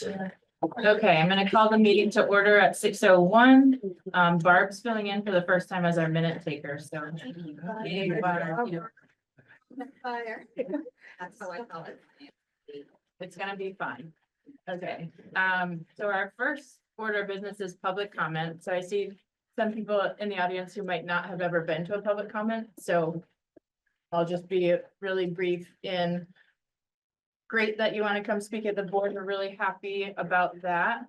Okay, I'm gonna call the meeting to order at 6:01. Barb's filling in for the first time as our minute taker, so. That's how I call it. It's gonna be fine. Okay, so our first order of business is public comment. So I see some people in the audience who might not have ever been to a public comment, so I'll just be really brief in. Great that you want to come speak at the board. We're really happy about that.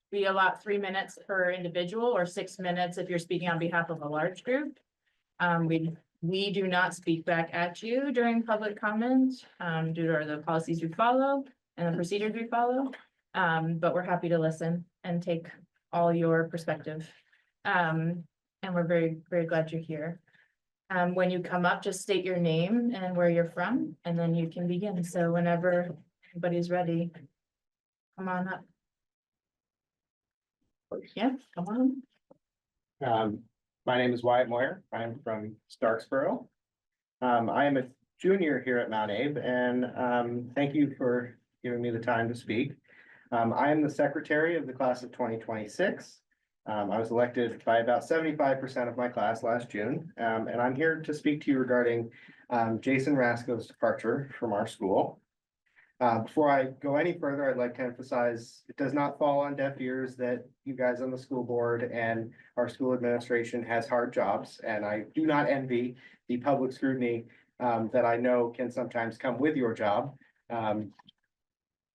We allot 3 minutes per individual or 6 minutes if you're speaking on behalf of a large group. We do not speak back at you during public comment due to the policies we follow and the procedures we follow. But we're happy to listen and take all your perspective. And we're very, very glad you're here. When you come up, just state your name and where you're from, and then you can begin. So whenever everybody's ready, come on up. Yeah, come on. My name is Wyatt Moyer. I'm from Starksboro. I am a junior here at Mount Abe, and thank you for giving me the time to speak. I am the secretary of the class of 2026. I was elected by about 75% of my class last June, and I'm here to speak to you regarding Jason Rasko's departure from our school. Before I go any further, I'd like to emphasize it does not fall on deaf ears that you guys on the school board and our school administration has hard jobs, and I do not envy the public scrutiny that I know can sometimes come with your job.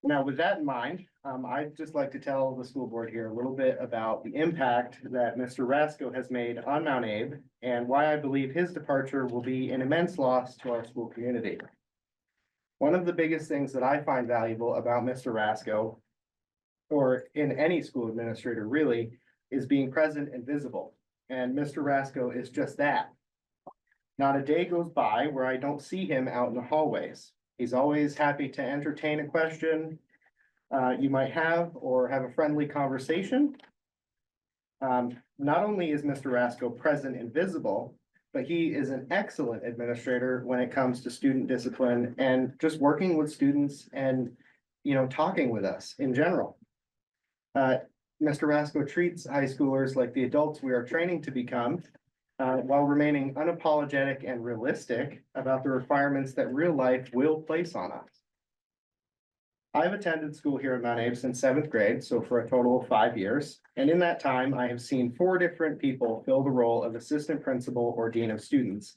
Now, with that in mind, I'd just like to tell the school board here a little bit about the impact that Mr. Rasko has made on Mount Abe and why I believe his departure will be an immense loss to our school community. One of the biggest things that I find valuable about Mr. Rasko, or in any school administrator really, is being present and visible. And Mr. Rasko is just that. Not a day goes by where I don't see him out in the hallways. He's always happy to entertain a question you might have or have a friendly conversation. Not only is Mr. Rasko present and visible, but he is an excellent administrator when it comes to student discipline and just working with students and, talking with us in general. Mr. Rasko treats high schoolers like the adults we are training to become, while remaining unapologetic and realistic about the requirements that real life will place on us. I've attended school here at Mount Abe since 7th grade, so for a total of 5 years. And in that time, I have seen 4 different people fill the role of assistant principal or dean of students,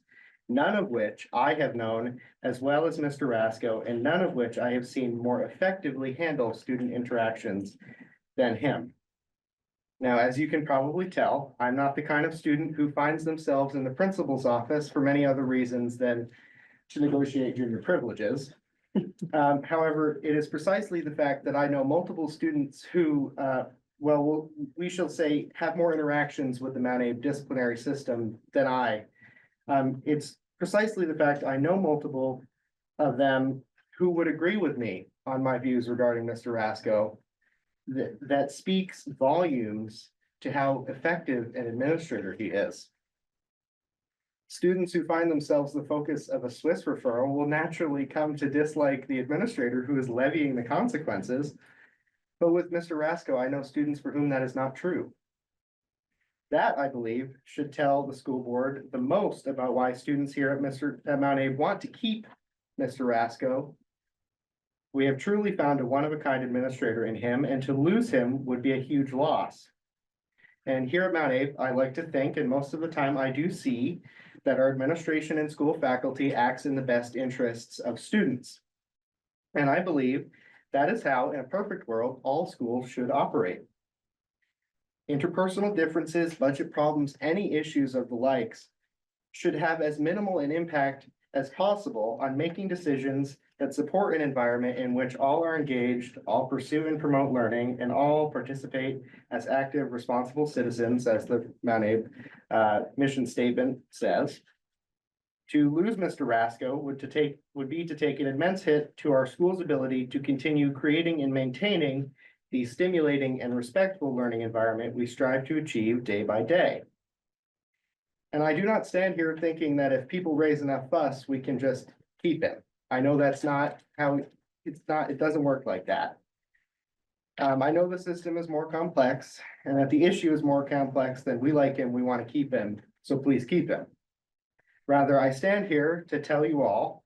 none of which I have known as well as Mr. Rasko, and none of which I have seen more effectively handle student interactions than him. Now, as you can probably tell, I'm not the kind of student who finds themselves in the principal's office for many other reasons than to negotiate junior privileges. However, it is precisely the fact that I know multiple students who, we shall say, have more interactions with the Mount Abe disciplinary system than I. It's precisely the fact I know multiple of them who would agree with me on my views regarding Mr. Rasko. That speaks volumes to how effective an administrator he is. Students who find themselves the focus of a Swiss referral will naturally come to dislike the administrator who is levying the consequences. But with Mr. Rasko, I know students for whom that is not true. That, I believe, should tell the school board the most about why students here at Mount Abe want to keep Mr. Rasko. We have truly found a one-of-a-kind administrator in him, and to lose him would be a huge loss. And here at Mount Abe, I like to think, and most of the time I do see, that our administration and school faculty acts in the best interests of students. And I believe that is how, in a perfect world, all schools should operate. Interpersonal differences, budget problems, any issues of the likes should have as minimal an impact as possible on making decisions that support an environment in which all are engaged, all pursue and promote learning, and all participate as active, responsible citizens, as the Mount Abe mission statement says. To lose Mr. Rasko would be to take an immense hit to our school's ability to continue creating and maintaining the stimulating and respectful learning environment we strive to achieve day by day. And I do not stand here thinking that if people raise enough fuss, we can just keep him. I know that's not how it doesn't work like that. I know the system is more complex and that the issue is more complex than we like him, we want to keep him, so please keep him. Rather, I stand here to tell you all,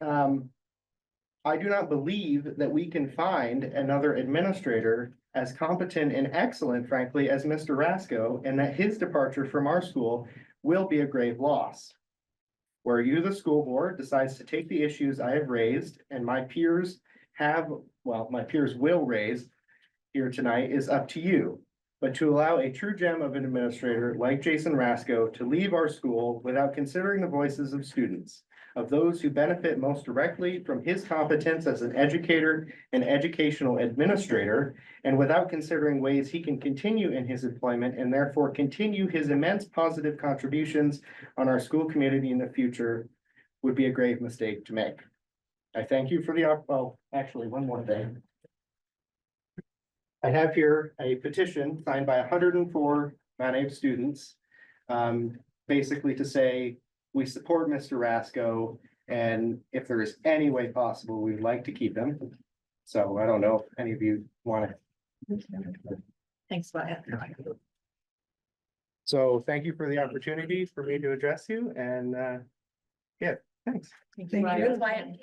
I do not believe that we can find another administrator as competent and excellent, frankly, as Mr. Rasco, and that his departure from our school will be a grave loss. Where you, the school board, decides to take the issues I have raised and my peers will raise here tonight is up to you. But to allow a true gem of an administrator like Jason Rasco to leave our school without considering the voices of students, of those who benefit most directly from his competence as an educator and educational administrator, and without considering ways he can continue in his employment and therefore continue his immense positive contributions on our school community in the future, would be a grave mistake to make. I thank you for actually, one more thing. I have here a petition signed by 104 Mount Abe students, basically to say, we support Mr. Rasco, and if there is any way possible, we'd like to keep him. So I don't know if any of you want to. Thanks, Wyatt. So thank you for the opportunity for me to address you, and yeah, thanks. Thank you, Wyatt.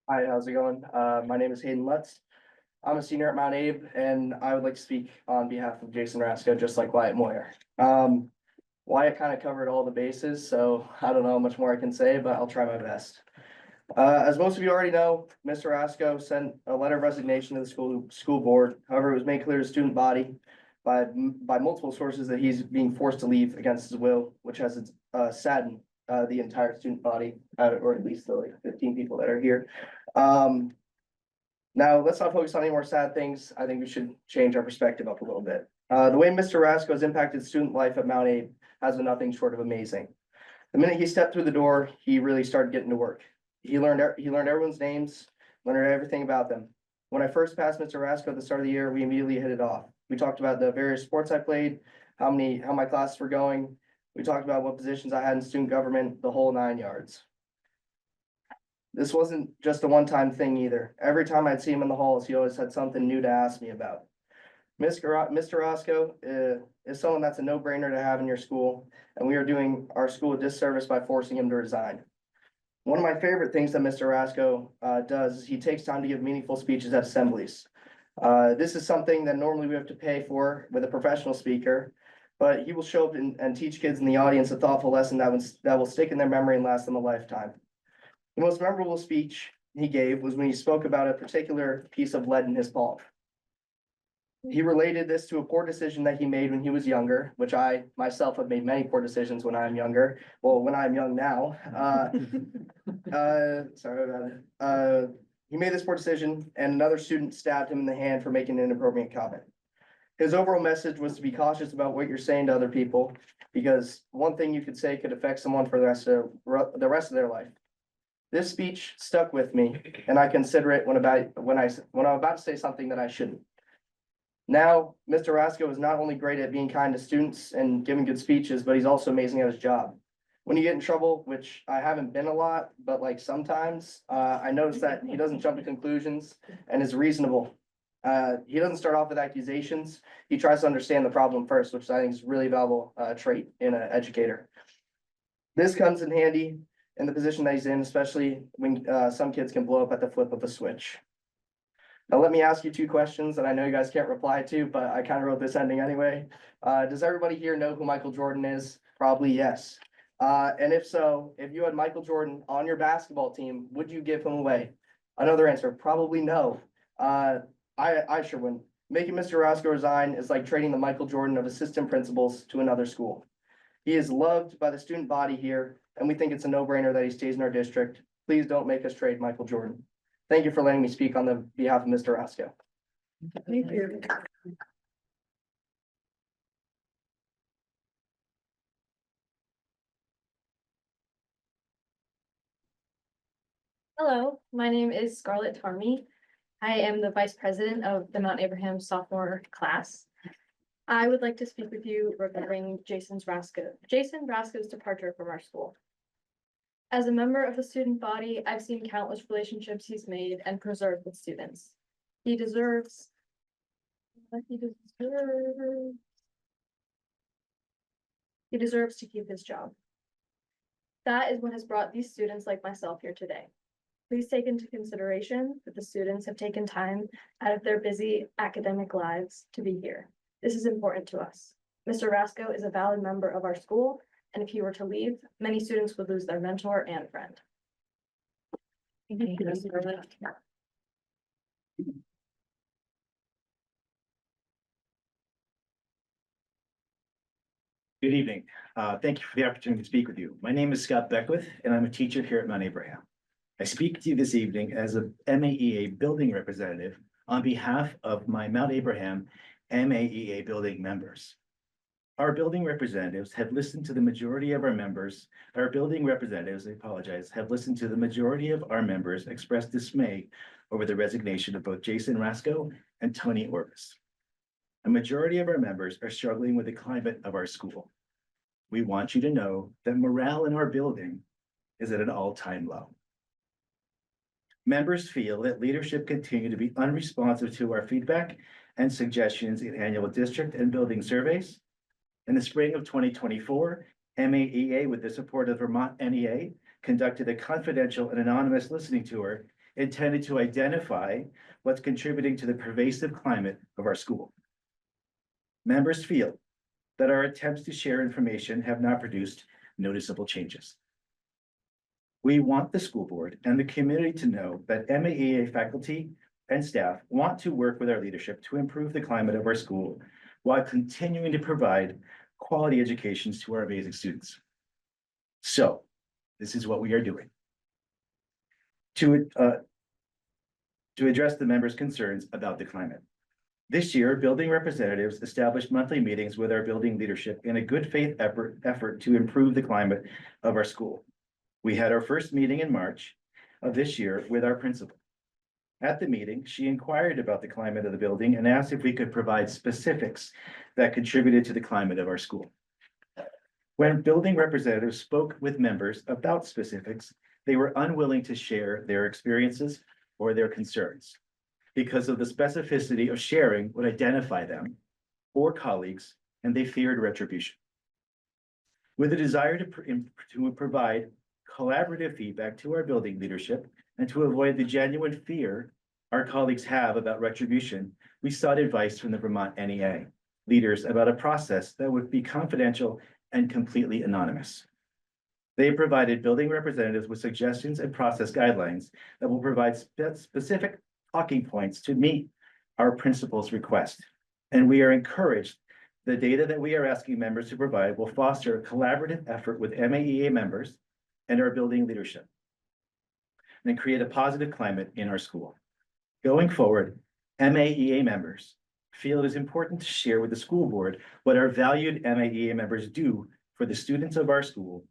Hi, how's it going? My name is Hayden Lutz. I'm a senior at Mount Abe, and I would like to speak on behalf of Jason Rasco, just like Wyatt Moyer. Wyatt kind of covered all the bases, so I don't know how much more I can say, but I'll try my best. As most of you already know, Mr. Rasco sent a letter of resignation to the school board. However, it was made clear to the student body by multiple sources that he's being forced to leave against his will, which has saddened the entire student body, or at least the like 15 people that are here. Now, let's not focus on any more sad things. I think we should change our perspective up a little bit. The way Mr. Rasco has impacted student life at Mount Abe has been nothing short of amazing. The minute he stepped through the door, he really started getting to work. He learned everyone's names, learned everything about them. When I first passed Mr. Rasco at the start of the year, we immediately hit it off. We talked about the various sports I played, how my classes were going. We talked about what positions I had in student government, the whole 9 yards. This wasn't just a one-time thing either. Every time I'd see him in the halls, he always had something new to ask me about. Mr. Rasco is someone that's a no-brainer to have in your school, and we are doing our school a disservice by forcing him to resign. One of my favorite things that Mr. Rasco does is he takes time to give meaningful speeches at assemblies. This is something that normally we have to pay for with a professional speaker, but he will show up and teach kids in the audience a thoughtful lesson that will stick in their memory and last them a lifetime. The most memorable speech he gave was when he spoke about a particular piece of lead in his palm. He related this to a poor decision that he made when he was younger, which I myself have made many poor decisions when I'm younger. Well, when I'm young now. Sorry about it. He made this poor decision and another student stabbed him in the hand for making an inappropriate comment. His overall message was to be cautious about what you're saying to other people, because one thing you could say could affect someone for the rest of their life. This speech stuck with me, and I consider it when I'm about to say something that I shouldn't. Now, Mr. Rasco is not only great at being kind to students and giving good speeches, but he's also amazing at his job. When you get in trouble, which I haven't been a lot, but like sometimes, I notice that he doesn't jump to conclusions and is reasonable. He doesn't start off with accusations. He tries to understand the problem first, which I think is a really valuable trait in an educator. This comes in handy in the position that he's in, especially when some kids can blow up at the flip of a switch. Now, let me ask you 2 questions that I know you guys can't reply to, but I kind of wrote this ending anyway. Does everybody here know who Michael Jordan is? Probably yes. And if so, if you had Michael Jordan on your basketball team, would you give him away? Another answer, probably no. I sure wouldn't. Making Mr. Rasco resign is like trading the Michael Jordan of assistant principals to another school. He is loved by the student body here, and we think it's a no-brainer that he stays in our district. Please don't make us trade Michael Jordan. Thank you for letting me speak on the behalf of Mr. Rasco. Thank you. Hello, my name is Scarlett Tarmy. I am the vice president of the Mount Abraham sophomore class. I would like to speak with you regarding Jason Rasko's departure from our school. As a member of the student body, I've seen countless relationships he's made and preserved with students. He deserves. He deserves to keep his job. That is what has brought these students like myself here today. Please take into consideration that the students have taken time out of their busy academic lives to be here. This is important to us. Mr. Rasko is a valid member of our school, and if he were to leave, many students would lose their mentor and friend. Good evening. Thank you for the opportunity to speak with you. My name is Scott Beckwith, and I'm a teacher here at Mount Abraham. I speak to you this evening as a MAEA building representative on behalf of my Mount Abraham MAEA building members. Our building representatives have listened to the majority of our members. Our building representatives, I apologize, have listened to the majority of our members express dismay over the resignation of both Jason Rasko and Tony Orvis. A majority of our members are struggling with the climate of our school. We want you to know that morale in our building is at an all-time low. Members feel that leadership continue to be unresponsive to our feedback and suggestions in annual district and building surveys. In the spring of 2024, MAEA, with the support of Vermont NEA, conducted a confidential and anonymous listening tour intended to identify what's contributing to the pervasive climate of our school. Members feel that our attempts to share information have not produced noticeable changes. We want the school board and the community to know that MAEA faculty and staff want to work with our leadership to improve the climate of our school while continuing to provide quality educations to our amazing students. So this is what we are doing. To address the members' concerns about the climate. This year, building representatives established monthly meetings with our building leadership in a good faith effort to improve the climate of our school. We had our first meeting in March of this year with our principal. At the meeting, she inquired about the climate of the building and asked if we could provide specifics that contributed to the climate of our school. When building representatives spoke with members about specifics, they were unwilling to share their experiences or their concerns because of the specificity of sharing would identify them or colleagues, and they feared retribution. With a desire to provide collaborative feedback to our building leadership and to avoid the genuine fear our colleagues have about retribution, we sought advice from the Vermont NEA leaders about a process that would be confidential and completely anonymous. They provided building representatives with suggestions and process guidelines that will provide specific talking points to meet our principal's request. And we are encouraged the data that we are asking members to provide will foster a collaborative effort with MAEA members and our building leadership and create a positive climate in our school. Going forward, MAEA members feel it is important to share with the school board what our valued MAEA members do for the students of our school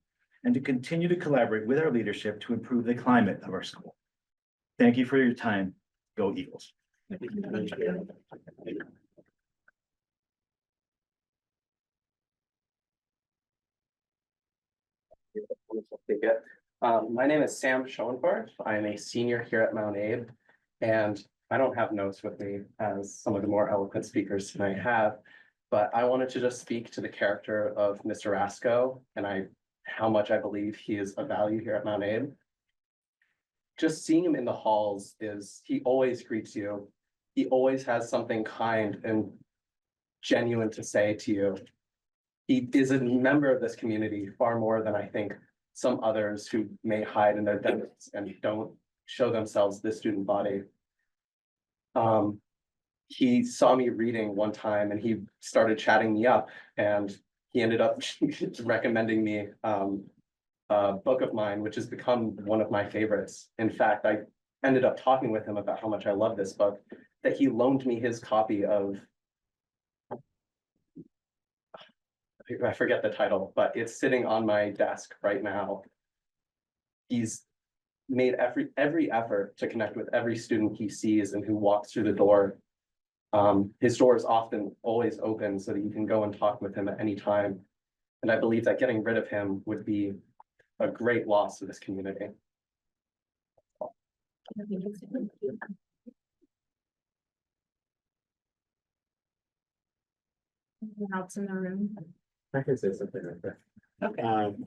and to continue to collaborate with our leadership to improve the climate of our school. Thank you for your time. Go Eagles. My name is Sam Schoenfarth. I'm a senior here at Mount Abe, and I don't have notes with me as some of the more eloquent speakers tonight have, but I wanted to just speak to the character of Mr. Rasko and how much I believe he is a value here at Mount Abe. Just seeing him in the halls he always greets you. He always has something kind and genuine to say to you. He is a member of this community far more than I think some others who may hide in their desks and don't show themselves the student body. He saw me reading one time and he started chatting me up, and he ended up recommending me a book of mine, which has become one of my favorites. In fact, I ended up talking with him about how much I love this book, that he loaned me his copy of, I forget the title, but it's sitting on my desk right now. He's made every effort to connect with every student he sees and who walks through the door. His door is often always open so that you can go and talk with him at any time. And I believe that getting rid of him would be a great loss to this community. Anyone else in the room? I can say something like that. Okay.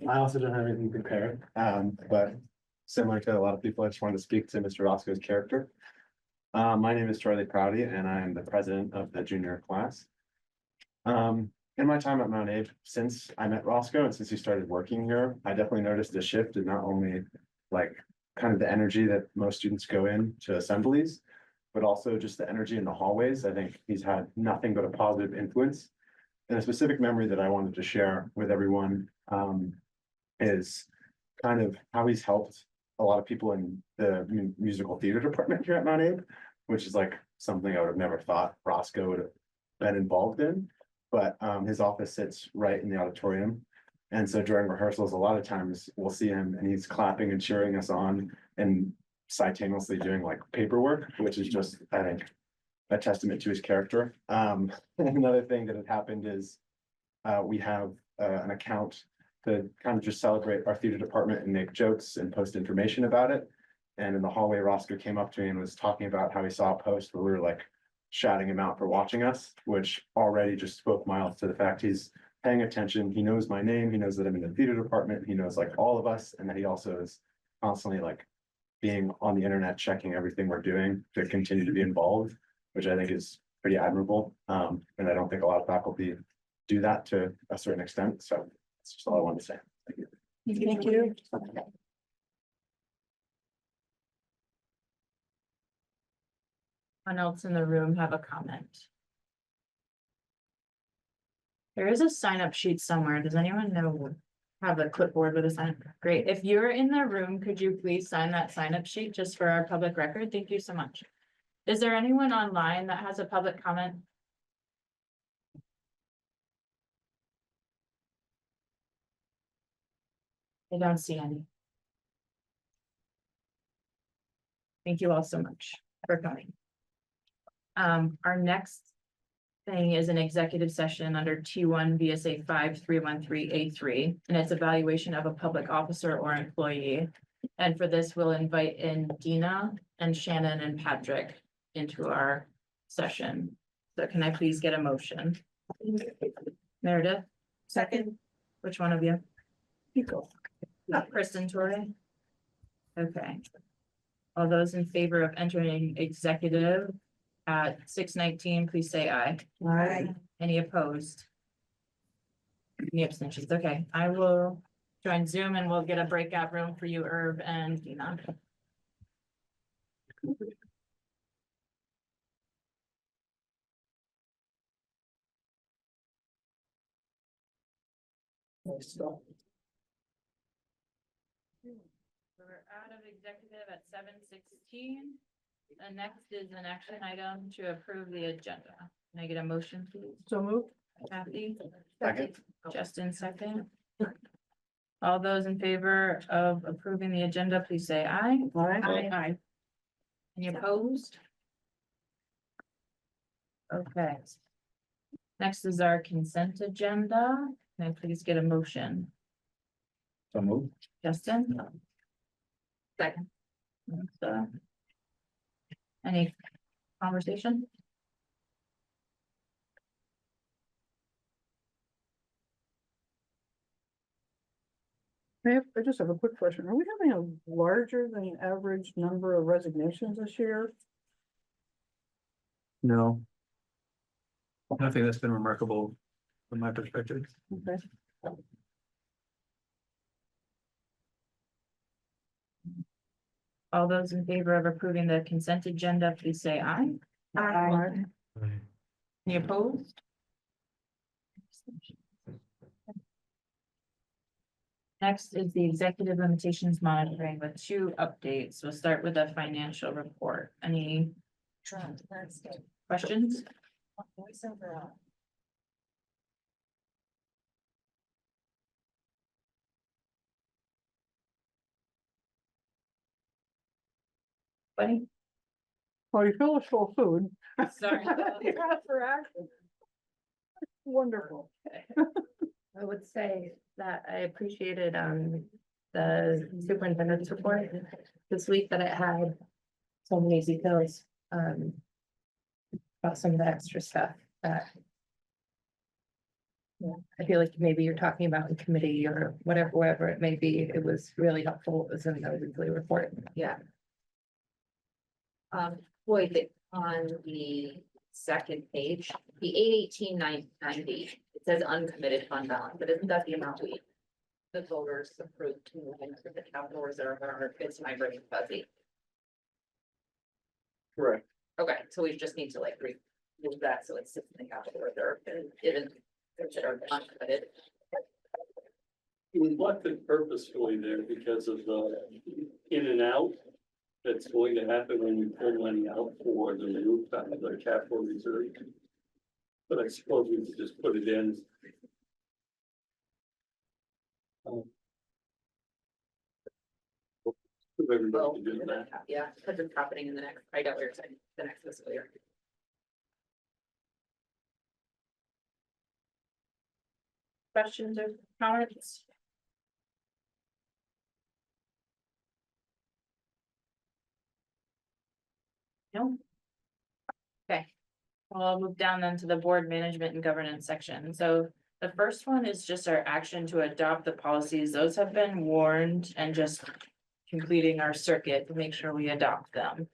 I also don't have anything prepared, but similar to a lot of people, I just wanted to speak to Mr. Roscoe's character. My name is Charlie Prouty and I am the president of the junior class. In my time at Mount Abe, since I met Roscoe and since he started working here, I definitely noticed a shift in not only like kind of the energy that most students go in to assemblies, but also just the energy in the hallways. I think he's had nothing but a positive influence. And a specific memory that I wanted to share with everyone is kind of how he's helped a lot of people in the musical theater department here at Mount Abe, which is like something I would have never thought Roscoe would have been involved in. But his office sits right in the auditorium. And so during rehearsals, a lot of times we'll see him and he's clapping and cheering us on and simultaneously doing like paperwork, which is just, I think, a testament to his character. Another thing that had happened is we have an account to kind of just celebrate our theater department and make jokes and post information about it. And in the hallway, Roscoe came up to me and was talking about how he saw a post where we were like shouting him out for watching us, which already just spoke miles to the fact he's paying attention. He knows my name. He knows that I'm in the theater department. He knows like all of us, and that he also is constantly like being on the internet, checking everything we're doing to continue to be involved, which I think is pretty admirable. And I don't think a lot of faculty do that to a certain extent. So that's just all I wanted to say. Thank you. Thank you. Anyone else in the room have a comment? There is a sign up sheet somewhere. Does anyone know? Have a clipboard with a sign? Great. If you're in the room, could you please sign that sign up sheet just for our public record? Thank you so much. Is there anyone online that has a public comment? I don't see any. Thank you all so much for coming. Our next thing is an executive session under T1 VSA 5313A3, and it's evaluation of a public officer or employee. And for this, we'll invite in Dina and Shannon and Patrick into our session. So can I please get a motion? Meredith? Second. Which one of you? Kristen Torrey? Okay. All those in favor of entering executive at 6:19, please say aye. Aye. Any opposed? Any abstentions? Okay, I will join Zoom and we'll get a breakout room for you, Irv and Dina. We're out of executive at 7:16. The next is an action item to approve the agenda. Can I get a motion, please? So moved. Kathy? Second. Justin, second. All those in favor of approving the agenda, please say aye. Aye. Any opposed? Okay. Next is our consent agenda. Can I please get a motion? So move. Justin? Second. Melissa? Any conversation? I just have a quick question. Are we having a larger than average number of resignations this year? No. Nothing that's been remarkable from my perspective. Okay. All those in favor of approving the consent agenda, please say aye. Aye. Any opposed? Next is the executive limitations monitoring with 2 updates. We'll start with a financial report. Any questions? Buddy? Well, you fill us full of food. Sorry. You asked for action. Wonderful. I would say that I appreciated, the superintendent's report this week, that it had so many details, about some of the extra stuff that I feel like maybe you're talking about in committee or whatever it may be. It was really helpful. It was in the weekly report. Yeah. Boyd, on the second page, the 818,990, it says uncommitted fund balance, but isn't that the amount the voters approved to move into the capital reserve, or it's my brain fuzzy? Correct. Okay, so we just need to like remove that, so it sits in the capital reserve and isn't considered uncommitted. We left it purposefully there because of the in and out that's going to happen when we pull money out for the move out of the capital reserve. But I suppose we could just put it in. For everybody to do that. Yeah, because it's happening in the next, I got what you're saying, the next fiscal year. Questions or comments? No? Okay, well, I'll move down then to the board management and governance section. So the first one is just our action to adopt the policies. Those have been warned and just completing our circuit to make sure we adopt them.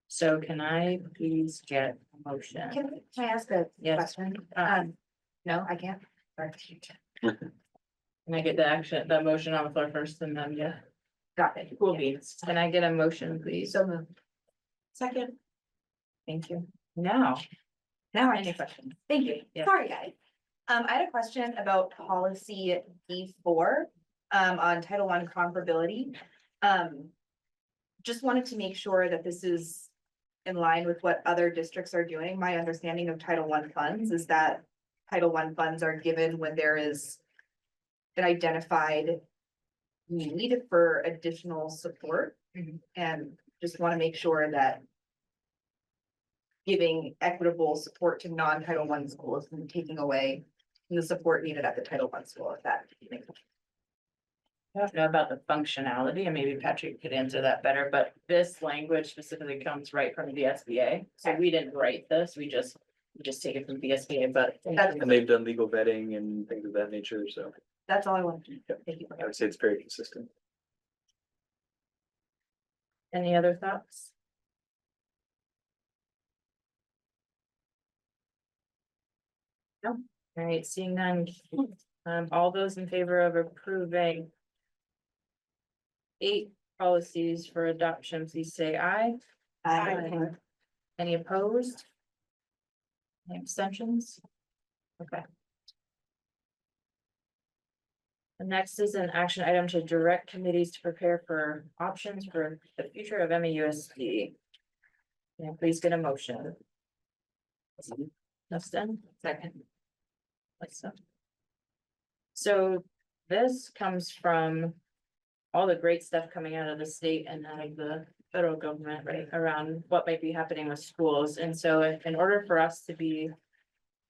So can I please get a motion? Can I ask a Yes. question? No, I can't. Sorry. Can I get the motion on the floor first and then, yeah, Got it. cool beans. Can I get a motion, please? So moved. Second. Thank you. Now, Now I any questions? thank you. Yeah. Sorry, guys. I had a question about policy D4, on Title I comparability. Just wanted to make sure that this is in line with what other districts are doing. My understanding of Title I funds is that Title I funds are given when there is an identified need for additional support. And just want to make sure that giving equitable support to non-Title I schools and taking away the support needed at the Title I school, if that makes sense. I don't know about the functionality, and maybe Patrick could answer that better, but this language specifically comes right from the SBA. So we didn't write this, we just take it from the SBA, but. And they've done legal vetting and things of that nature, so That's all I wanted to know. Thank you. I would say it's very consistent. Any other thoughts? No, all right, seeing none, all those in favor of approving 8 policies for adoption, please say aye. Any opposed? Any abstentions? Okay. The next is an action item to direct committees to prepare for options for the future of MAUSD. Can I please get a motion? Justin, second. Lisa. So this comes from all the great stuff coming out of the state and out of the federal government, right, around what might be happening with schools. And so in order for us to be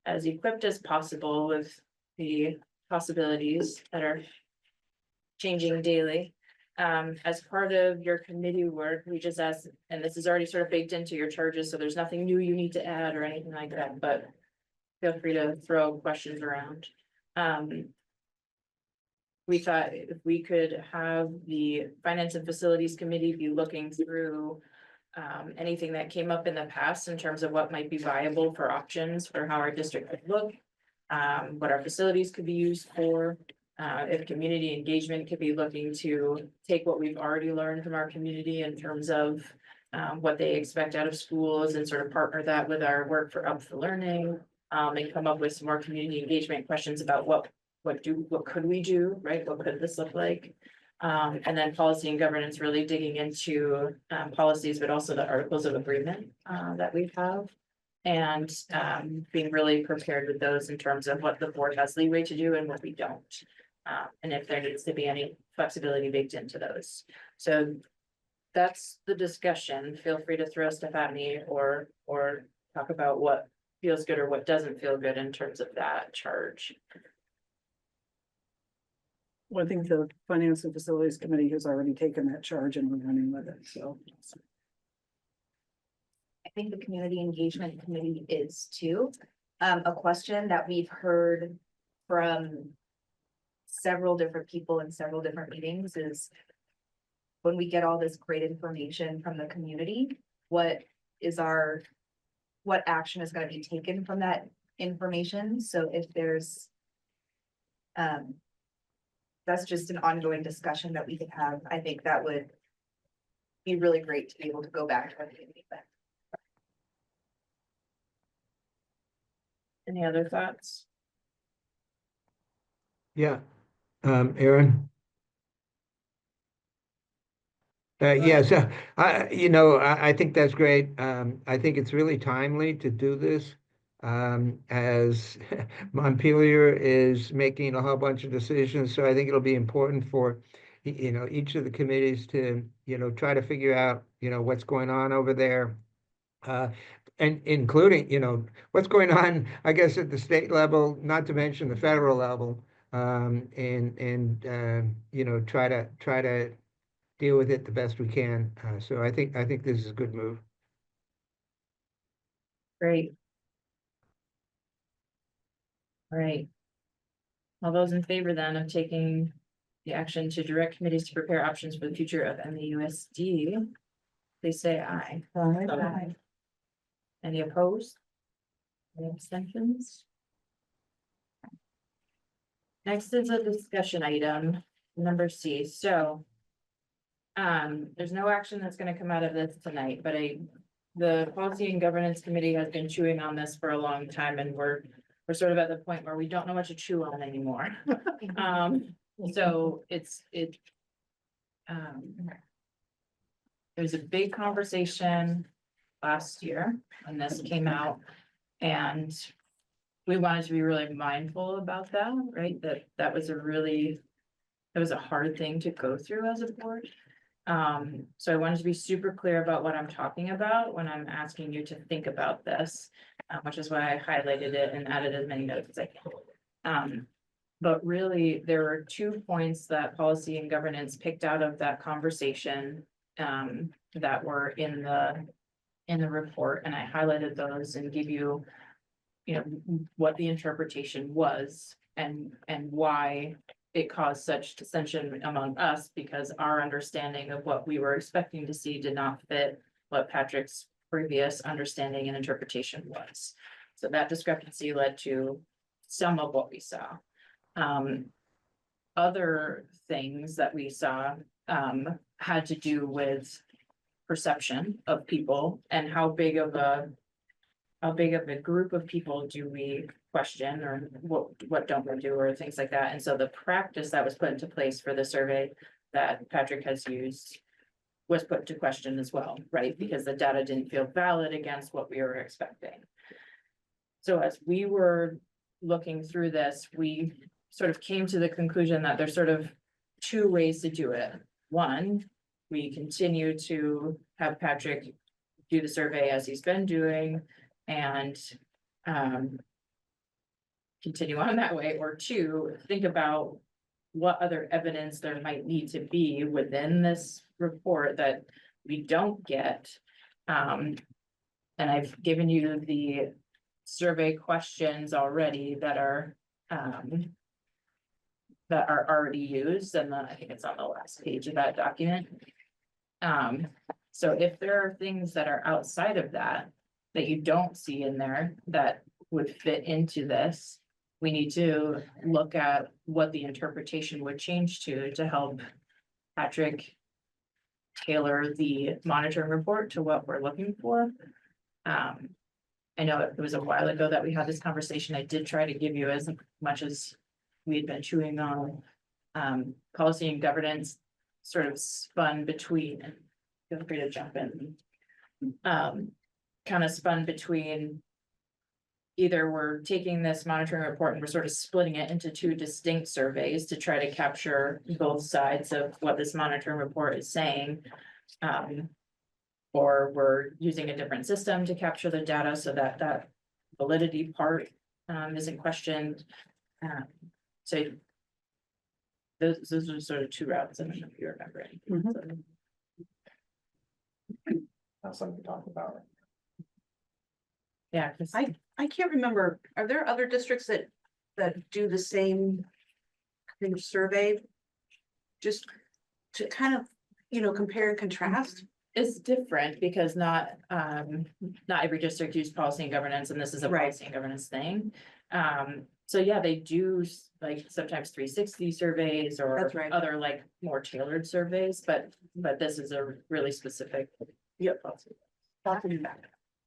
as equipped as possible with the possibilities that are changing daily, as part of your committee work, we just asked, and this is already sort of baked into your charges, so there's nothing new you need to add or anything like that, but feel free to throw questions around. We thought if we could have the Finance and Facilities Committee be looking through anything that came up in the past in terms of what might be viable for options for how our district could look, what our facilities could be used for, if community engagement could be looking to take what we've already learned from our community in terms of what they expect out of schools and sort of partner that with our work for Up for Learning, and come up with some more community engagement questions about what could we do, right? What could this look like? And then policy and governance, really digging into policies, but also the articles of agreement that we have. And being really prepared with those in terms of what the board has leeway to do and what we don't. And if there needs to be any flexibility baked into those. So that's the discussion. Feel free to throw stuff at me or talk about what feels good or what doesn't feel good in terms of that charge. Well, I think the Finance and Facilities Committee has already taken that charge and we're running with it, so. I think the Community Engagement Committee is too. A question that we've heard from several different people in several different meetings is when we get all this great information from the community, what action is going to be taken from that information? So if there's that's just an ongoing discussion that we could have. I think that would be really great to be able to go back to our community with. Any other thoughts? Yeah, Aaron? Yes, I think that's great. I think it's really timely to do this. As Montpelier is making a whole bunch of decisions, so I think it'll be important for, each of the committees to, try to figure out, what's going on over there. And including, what's going on, I guess, at the state level, not to mention the federal level. And try to deal with it the best we can. So I think this is a good move. Great. All right. All those in favor then of taking the action to direct committees to prepare options for the future of MAUSD, please say aye. Aye. Any opposed? Any abstentions? Next is a discussion item, number C. So there's no action that's going to come out of this tonight, but the Policy and Governance Committee has been chewing on this for a long time, and we're sort of at the point where we don't know what to chew on anymore. So it was a big conversation last year when this came out, and we wanted to be really mindful about that, right? That was a hard thing to go through as a board. So I wanted to be super clear about what I'm talking about when I'm asking you to think about this, which is why I highlighted it and added as many notes as I can. But really, there were 2 points that Policy and Governance picked out of that conversation that were in the report, and I highlighted those and give you, what the interpretation was and why it caused such dissension among us, because our understanding of what we were expecting to see did not fit what Patrick's previous understanding and interpretation was. So that discrepancy led to some of what we saw. Other things that we saw had to do with perception of people and how big of a group of people do we question, or what don't we do, or things like that. And so the practice that was put into place for the survey that Patrick has used was put to question as well, right? Because the data didn't feel valid against what we were expecting. So as we were looking through this, we sort of came to the conclusion that there's sort of 2 ways to do it. One, we continue to have Patrick do the survey as he's been doing and continue on that way. Or 2, think about what other evidence there might need to be within this report that we don't get. And I've given you the survey questions already that are already used, and I think it's on the last page of that document. So if there are things that are outside of that you don't see in there that would fit into this, we need to look at what the interpretation would change to help Patrick tailor the monitoring report to what we're looking for. I know it was a while ago that we had this conversation. I did try to give you as much as we had been chewing on. Policy and Governance sort of spun between, feel free to jump in. Kind of spun between either we're taking this monitoring report and we're sort of splitting it into 2 distinct surveys to try to capture both sides of what this monitoring report is saying, Or we're using a different system to capture the data so that that validity part isn't questioned. So those are sort of two routes, I don't know if you remember anything. Mhm. That's something to talk about. Yeah, 'cause I can't remember, are there other districts that do the same kind of survey? Just to kind of, compare and contrast? it's different because not every district use policy and governance, and this is a Right. policy and governance thing. So yeah, they do like sometimes 360 surveys or That's right. other like more tailored surveys, but this is a really specific. Yep. policy.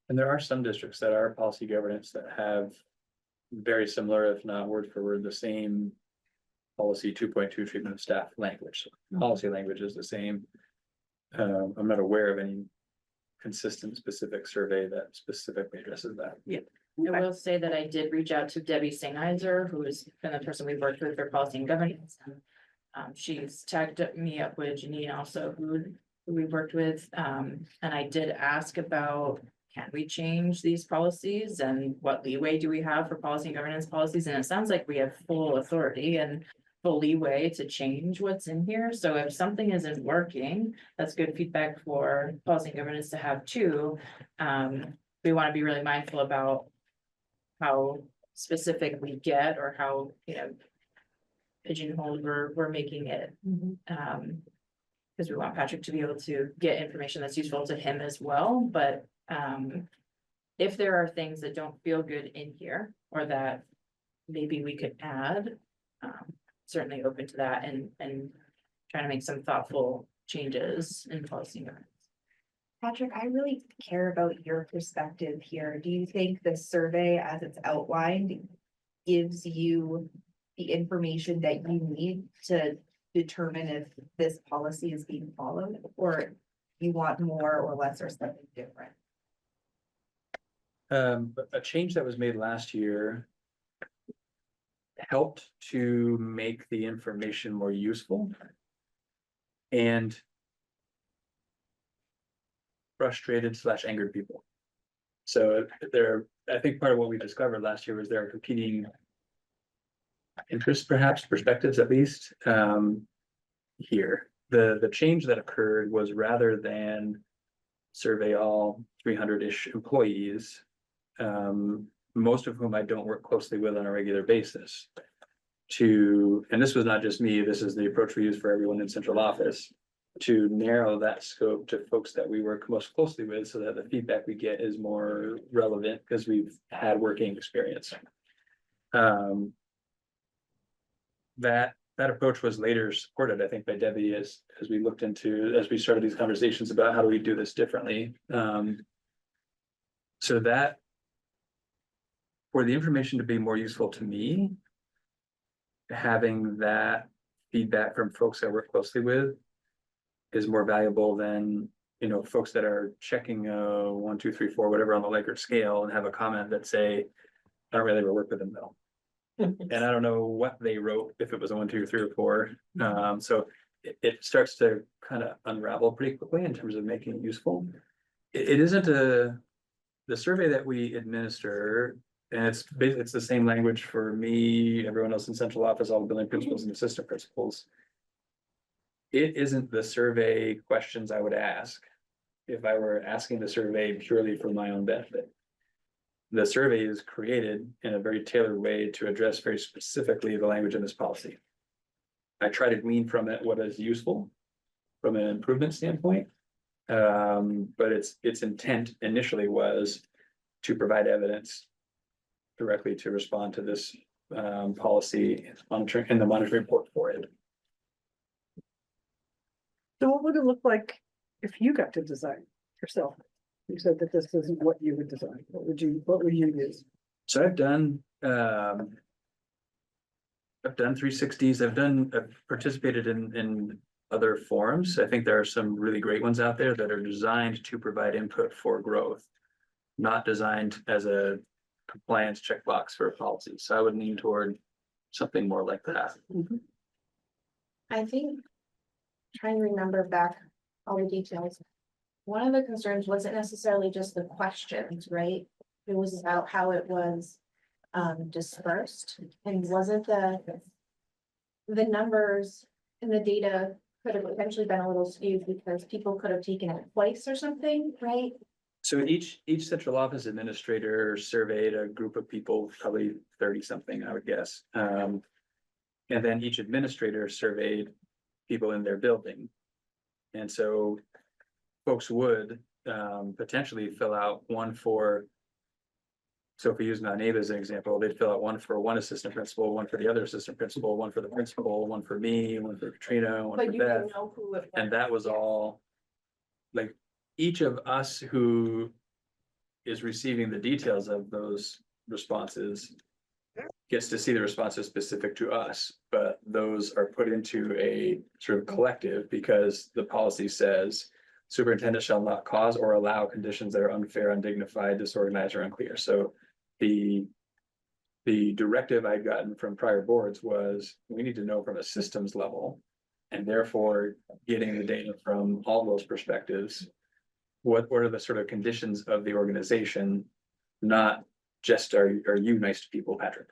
And there are some districts that are policy governance that have very similar, if not word for word, the same policy 2.2 treatment of staff language. So policy language is the same. I'm not aware of any consistent specific survey that specifically addresses that. I will say that I did reach out to Debbie Seinheiser, who has been the person we've worked with for policy and governance. She's tagged me up with Janine also, who we've worked with. And I did ask about, can we change these policies and what leeway do we have for policy and governance policies? And it sounds like we have full authority and full leeway to change what's in here. So if something isn't working, that's good feedback for policy and governance to have too. We want to be really mindful about how specific we get or how, pigeonholed we're making it. Because we want Patrick to be able to get information that's useful to him as well, but if there are things that don't feel good in here or that maybe we could add, certainly open to that and trying to make some thoughtful changes in policy. Patrick, I really care about your perspective here. Do you think the survey as it's outlined gives you the information that you need to determine if this policy is being followed, or you want more or less or something different? But a change that was made last year helped to make the information more useful and frustrated / angered people. So I think part of what we discovered last year was there are competing interests, perhaps perspectives at least, here. The change that occurred was rather than survey all 300-ish employees, most of whom I don't work closely with on a regular basis. And this was not just me, this is the approach we use for everyone in central office, to narrow that scope to folks that we work most closely with so that the feedback we get is more relevant because we've had working experience. That approach was later supported, I think, by Debbie as we started these conversations about how do we do this differently. So that for the information to be more useful to me, having that feedback from folks I work closely with is more valuable than, folks that are checking 1, 2, 3, 4, whatever on the Likert scale and have a comment that say, I don't really ever work with them though. And I don't know what they wrote, if it was a 1, 2, 3, or 4. So it starts to kind of unravel pretty quickly in terms of making it useful. It isn't the survey that we administer, and it's the same language for me, everyone else in central office, all the building principals and assistant principals. It isn't the survey questions I would ask if I were asking the survey purely for my own benefit. The survey is created in a very tailored way to address very specifically the language in this policy. I try to glean from it what is useful from an improvement standpoint. But its intent initially was to provide evidence directly to respond to this policy monitoring and the monitoring report for it. So what would it look like if you got to design yourself? You said that this isn't what you would design. What would you use? So I've done 360s. I've participated in other forums. I think there are some really great ones out there that are designed to provide input for growth, not designed as a compliance checkbox for a policy. So I would lean toward something more like that. I think, trying to remember back all the details. One of the concerns wasn't necessarily just the questions, right? It was about how it was dispersed, and wasn't the numbers and the data could have eventually been a little skewed because people could have taken it twice or something, right? So each central office administrator surveyed a group of people, probably 30 something, I would guess. And then each administrator surveyed people in their building. And so folks would potentially fill out one for. So if we use Mount Abe as an example, they'd fill out one for one assistant principal, one for the other assistant principal, one for the principal, one for me, one for Katrina, one for But you Beth. didn't know who it was. And that was all, like, each of us who is receiving the details of those responses gets to see the responses specific to us, but those are put into a sort of collective because the policy says superintendent shall not cause or allow conditions that are unfair, undignified, disorganized, or unclear. So the directive I'd gotten from prior boards was we need to know from a systems level, and therefore getting the data from all those perspectives. What are the sort of conditions of the organization, not just are you nice to people, Patrick?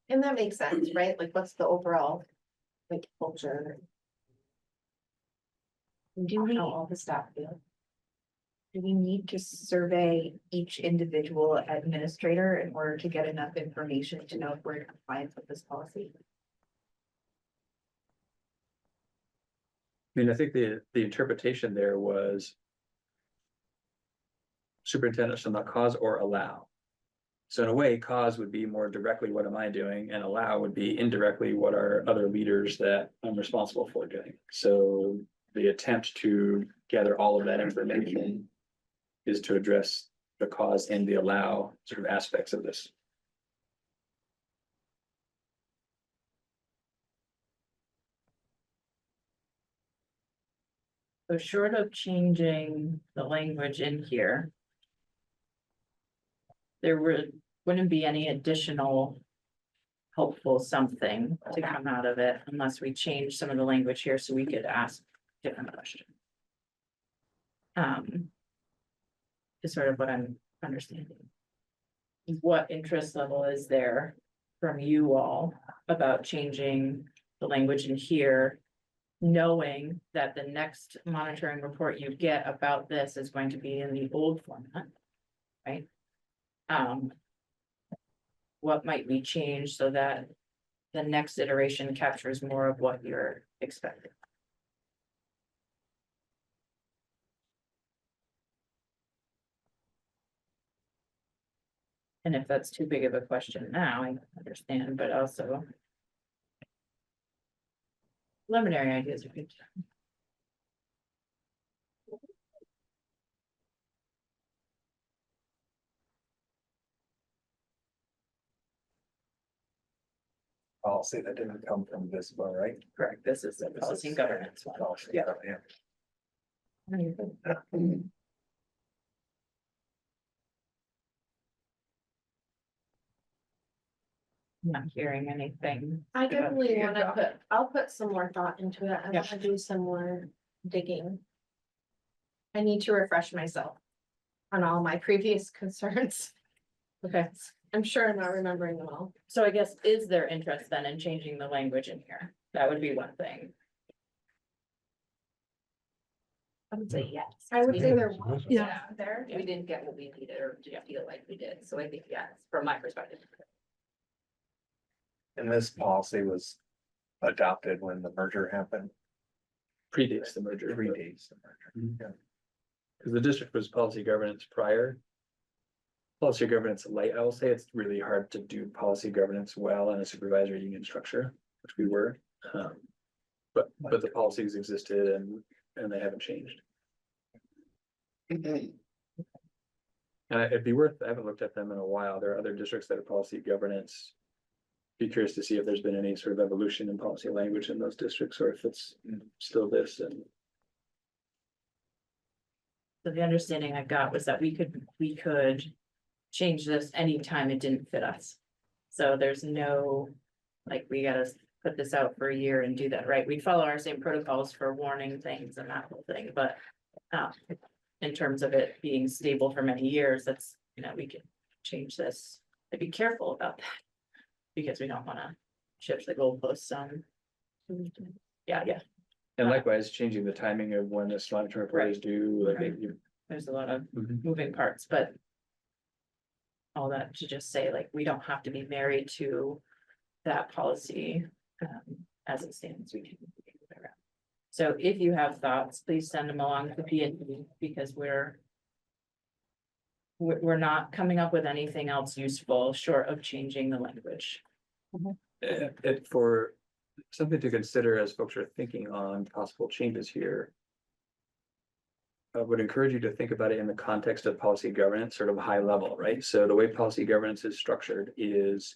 And that makes sense, right? Like, what's the overall, like, culture? Do we, how all the staff feel? Do we need to survey each individual administrator in order to get enough information to know if we're in compliance with this policy? I mean, I think the interpretation there was superintendent shall not cause or allow. So in a way, cause would be more directly what am I doing, and allow would be indirectly what are other leaders that I'm responsible for doing. So the attempt to gather all of that information is to address the cause and the allow sort of aspects of this. So short of changing the language in here, there wouldn't be any additional helpful something to come out of it unless we change some of the language here so we could ask different questions. Is sort of what I'm understanding. What interest level is there from you all about changing the language in here, knowing that the next monitoring report you get about this is going to be in the old format, right? What might we change so that the next iteration captures more of what you're expecting? And if that's too big of a question now, I understand, but also preliminary ideas are good. Policy that didn't come from this one, right? Correct, this is the policy and governance one. Yeah. Not hearing anything. I definitely Yeah. wanna I'll put some more thought into it. I Yeah. wanna do some more digging. I need to refresh myself on all my previous concerns. Okay, I'm sure I'm not remembering them all. so I guess, is there interest then in changing the language in here? That would be one thing. I would say yes. I would say there was. Yeah, there, we didn't get what we needed or didn't feel like we did, so I think yes, from my perspective. And this policy was adopted when the merger happened. Predates the merger. Predates the merger. Because the district was policy governance prior. Policy governance light, I will say it's really hard to do policy governance well in a supervisory union structure, which we were. But the policies existed and they haven't changed. And it'd be worth, I haven't looked at them in a while. There are other districts that are policy governance. Be curious to see if there's been any sort of evolution in policy language in those districts, or if it's still this and. So the understanding I got was that we could change this anytime it didn't fit us. So there's no, like, we gotta put this out for a year and do that, right? We follow our same protocols for warning things and that whole thing, but in terms of it being stable for many years, that's, we can change this. I'd be careful about that because we don't want to shift the goalposts on. Yeah. And likewise, changing the timing of when the monitoring report is due, like, Right. There's a lot of moving parts, but all that to just say, like, we don't have to be married to that policy as it stands. We can move it around. So if you have thoughts, please send them along to P&D because we're not coming up with anything else useful short of changing the language. For something to consider as folks are thinking on possible changes here. I would encourage you to think about it in the context of policy governance, sort of high level, right? So the way policy governance is structured is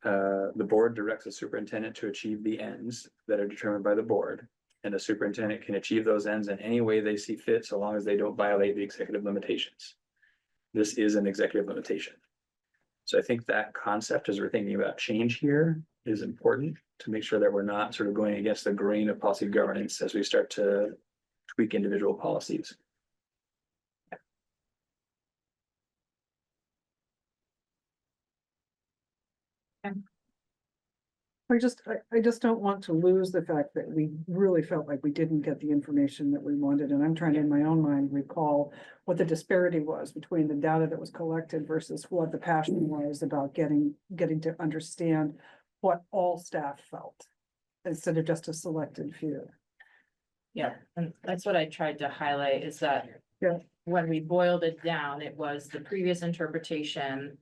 the board directs the superintendent to achieve the ends that are determined by the board. And the superintendent can achieve those ends in any way they see fit, so long as they don't violate the executive limitations. This is an executive limitation. So I think that concept, as we're thinking about change here, is important to make sure that we're not sort of going against the grain of policy governance as we start to tweak individual policies. I just don't want to lose the fact that we really felt like we didn't get the information that we wanted, and I'm trying to, in my own mind, recall what the disparity was between the data that was collected versus what the passion was about getting to understand what all staff felt, instead of just a selected few. Yeah, and that's what I tried to highlight is that. Yeah. When we boiled it down, it was the previous interpretation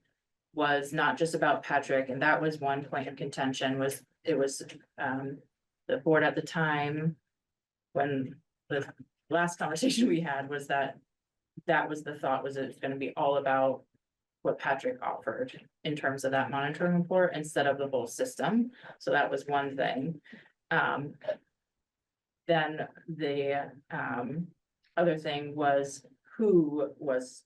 was not just about Patrick, and that was one point of contention was the board at the time. When the last conversation we had was that was the thought was it's gonna be all about what Patrick offered in terms of that monitoring report instead of the whole system. So that was one thing. Then the other thing was who was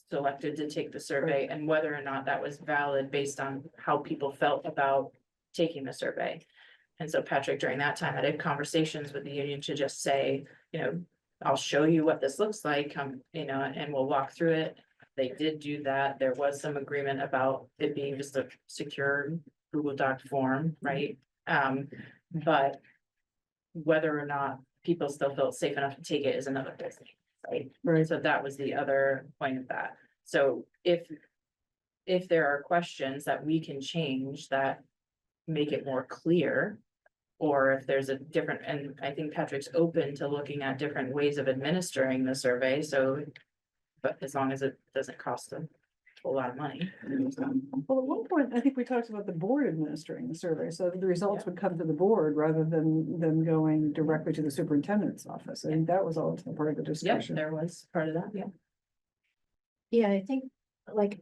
selected to take the survey and whether or not that was valid based on how people felt about taking the survey. And so Patrick, during that time, I had conversations with the union to just say, I'll show you what this looks like, and we'll walk through it. They did do that. There was some agreement about it being just a secure Google Doc form, right? But whether or not people still felt safe enough to take it is another thing, right? Right. So that was the other point of that. So if there are questions that we can change that make it more clear, or if there's a different, and I think Patrick's open to looking at different ways of administering the survey, so, but as long as it doesn't cost them a lot of money. Well, at one point, I think we talked about the board administering the survey, so the results would come to the board rather than going directly to the superintendent's office. I think that was also part of the Yep, discussion. there was part of that, yeah. Yeah, I think, like,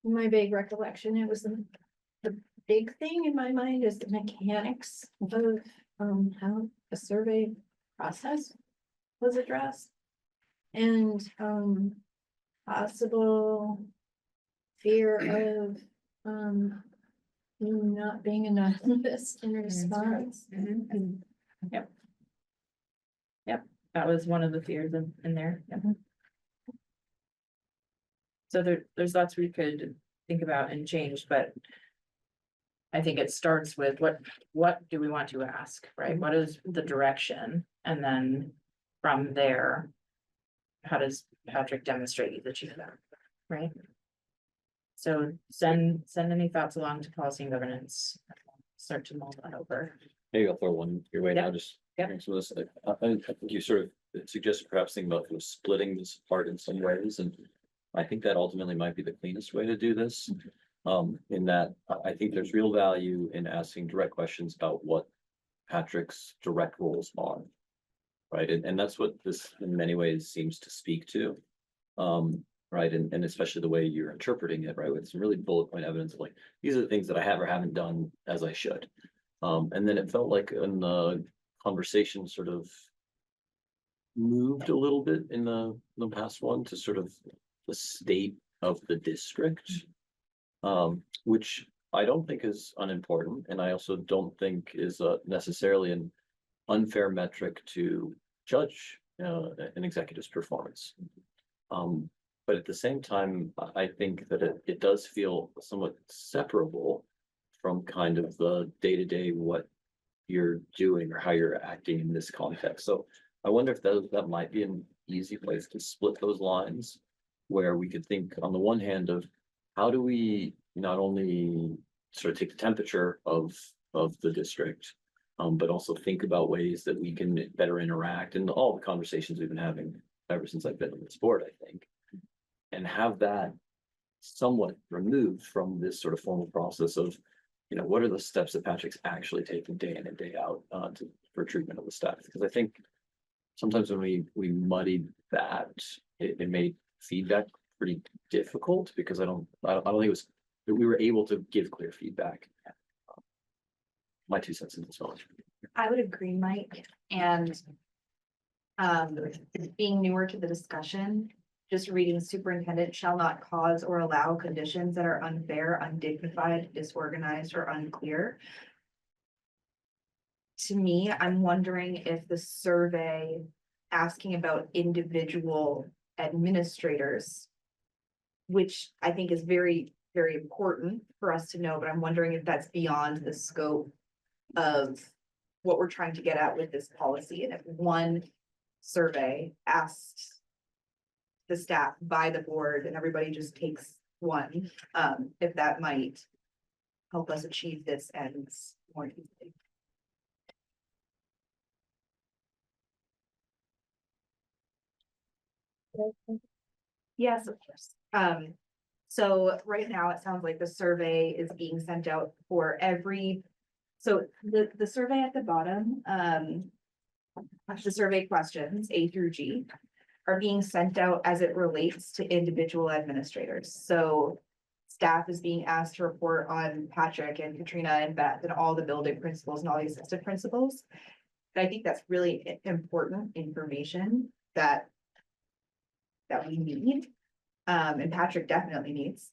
my vague recollection, it was the big thing in my mind is the mechanics of how the survey process was addressed. And possible fear of not being anonymous in response. Yep, that was one of the fears in there, yep. So there's lots we could think about and change, but I think it starts with what do we want to ask, right? What is the direction? And then from there, how does Patrick demonstrate he's achieved that, right? So send any thoughts along to policy and governance. Start to mull that over. Maybe I'll throw one your way now, just. Yeah. hearing some of this. I think you sort of suggested perhaps thinking about splitting this apart in some ways, and I think that ultimately might be the cleanest way to do this. In that I think there's real value in asking direct questions about what Patrick's direct roles are. Right, and that's what this in many ways seems to speak to. Right, and especially the way you're interpreting it, right, with some really bullet point evidence of like, these are the things that I have or haven't done as I should. And then it felt like in the conversation sort of moved a little bit in the past one to sort of the state of the district. Which I don't think is unimportant, and I also don't think is necessarily an unfair metric to judge an executive's performance. But at the same time, I think that it does feel somewhat separable from kind of the day-to-day what you're doing or how you're acting in this context. So I wonder if that might be an easy place to split those lines, where we could think on the one hand of how do we not only sort of take the temperature of the district, but also think about ways that we can better interact, and all the conversations we've been having ever since I've been on this board, I think, and have that somewhat removed from this sort of formal process of, you know, what are the steps that Patrick's actually taking day in and day out for treatment of the staff? Because I think sometimes when we muddied that, it made feedback pretty difficult, because I don't think it was that we were able to give clear feedback. My 2 cents in this one. I would agree, Mike, and being newer to the discussion, just reading superintendent shall not cause or allow conditions that are unfair, undignified, disorganized, or unclear. To me, I'm wondering if the survey asking about individual administrators, which I think is very, very important for us to know, but I'm wondering if that's beyond the scope of what we're trying to get at with this policy. And if one survey asked the staff by the board and everybody just takes one, if that might help us achieve this ends more easily. Yes, of course. So right now it sounds like the survey is being sent out for every, so the survey at the bottom, the survey questions A through G are being sent out as it relates to individual administrators. So staff is being asked to report on Patrick and Katrina and Beth and all the building principals and all the assistant principals. And I think that's really important information that we need, and Patrick definitely needs.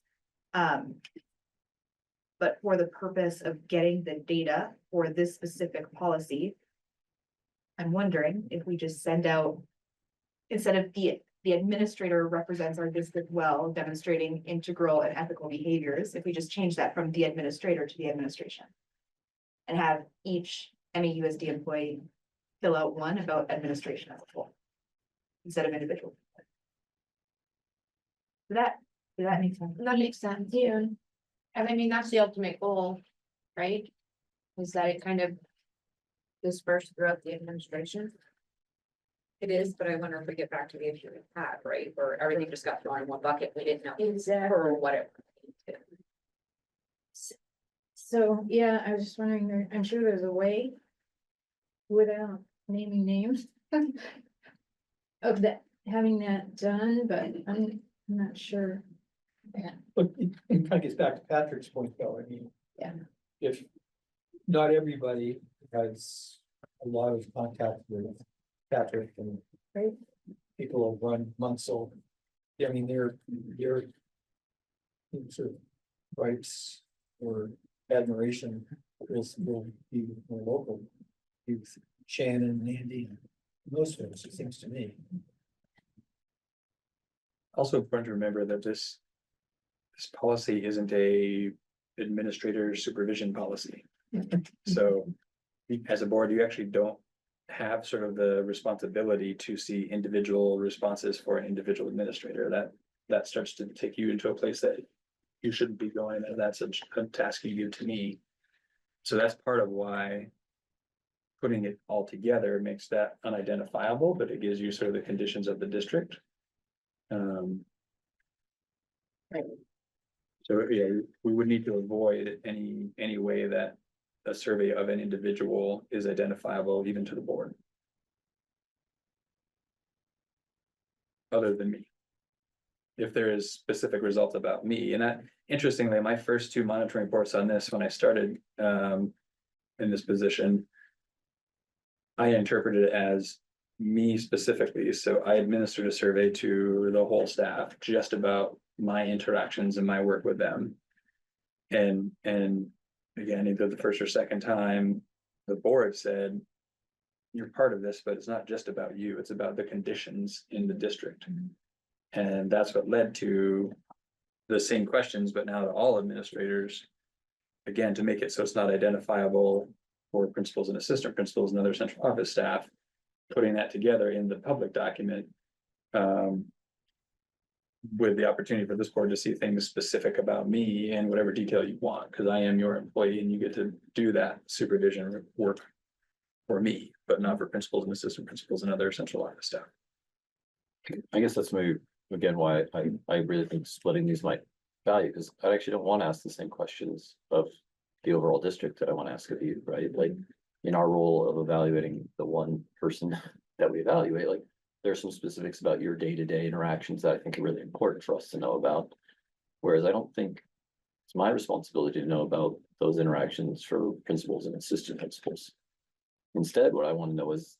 But for the purpose of getting the data for this specific policy, I'm wondering if we just send out, instead of the administrator represents our district well, demonstrating integral and ethical behaviors, if we just change that from the administrator to the administration. And have each MAUSD employee fill out one about administration as a whole, instead of individual. Does that make sense? That makes sense, yeah. And I mean, that's the ultimate goal, right? Is that it kind of dispersed throughout the administration? It is, but I wonder if we get back to the issue we had, right, where everything just got thrown in one bucket, we didn't know for what it. So, yeah, I was just wondering, I'm sure there's a way without naming names of that, having that done, but I'm not sure. But it kind of gets back to Patrick's point though, I mean. Yeah. If not everybody has a lot of contact with Patrick and. Right. People have run months old. Yeah, I mean, their sort of rights or admiration will be more local. With Shannon and Andy and those folks, it seems to me. Also important to remember that this policy isn't a administrator supervision policy. So as a board, you actually don't have sort of the responsibility to see individual responses for an individual administrator. That starts to take you into a place that you shouldn't be going, and that's a task you give to me. So that's part of why putting it all together makes that unidentifiable, but it gives you sort of the conditions of the district. Right. So yeah, we would need to avoid any way that a survey of an individual is identifiable even to the board. Other than me. If there is specific results about me, and that interestingly, my first 2 monitoring reports on this, when I started in this position, I interpreted it as me specifically. So I administered a survey to the whole staff just about my interactions and my work with them. And again, either the first or second time, the board said, you're part of this, but it's not just about you, it's about the conditions in the district. And that's what led to the same questions, but now to all administrators. Again, to make it so it's not identifiable for principals and assistant principals and other central office staff, putting that together in the public document. With the opportunity for this board to see things specific about me in whatever detail you want, because I am your employee and you get to do that supervision work for me, but not for principals and assistant principals and other central office staff. I guess that's maybe, again, why I really think splitting these might value, because I actually don't want to ask the same questions of the overall district that I want to ask of you, right? Like, in our role of evaluating the one person that we evaluate, like, there's some specifics about your day-to-day interactions that I think are really important for us to know about. Whereas I don't think it's my responsibility to know about those interactions for principals and assistant principals. Instead, what I want to know is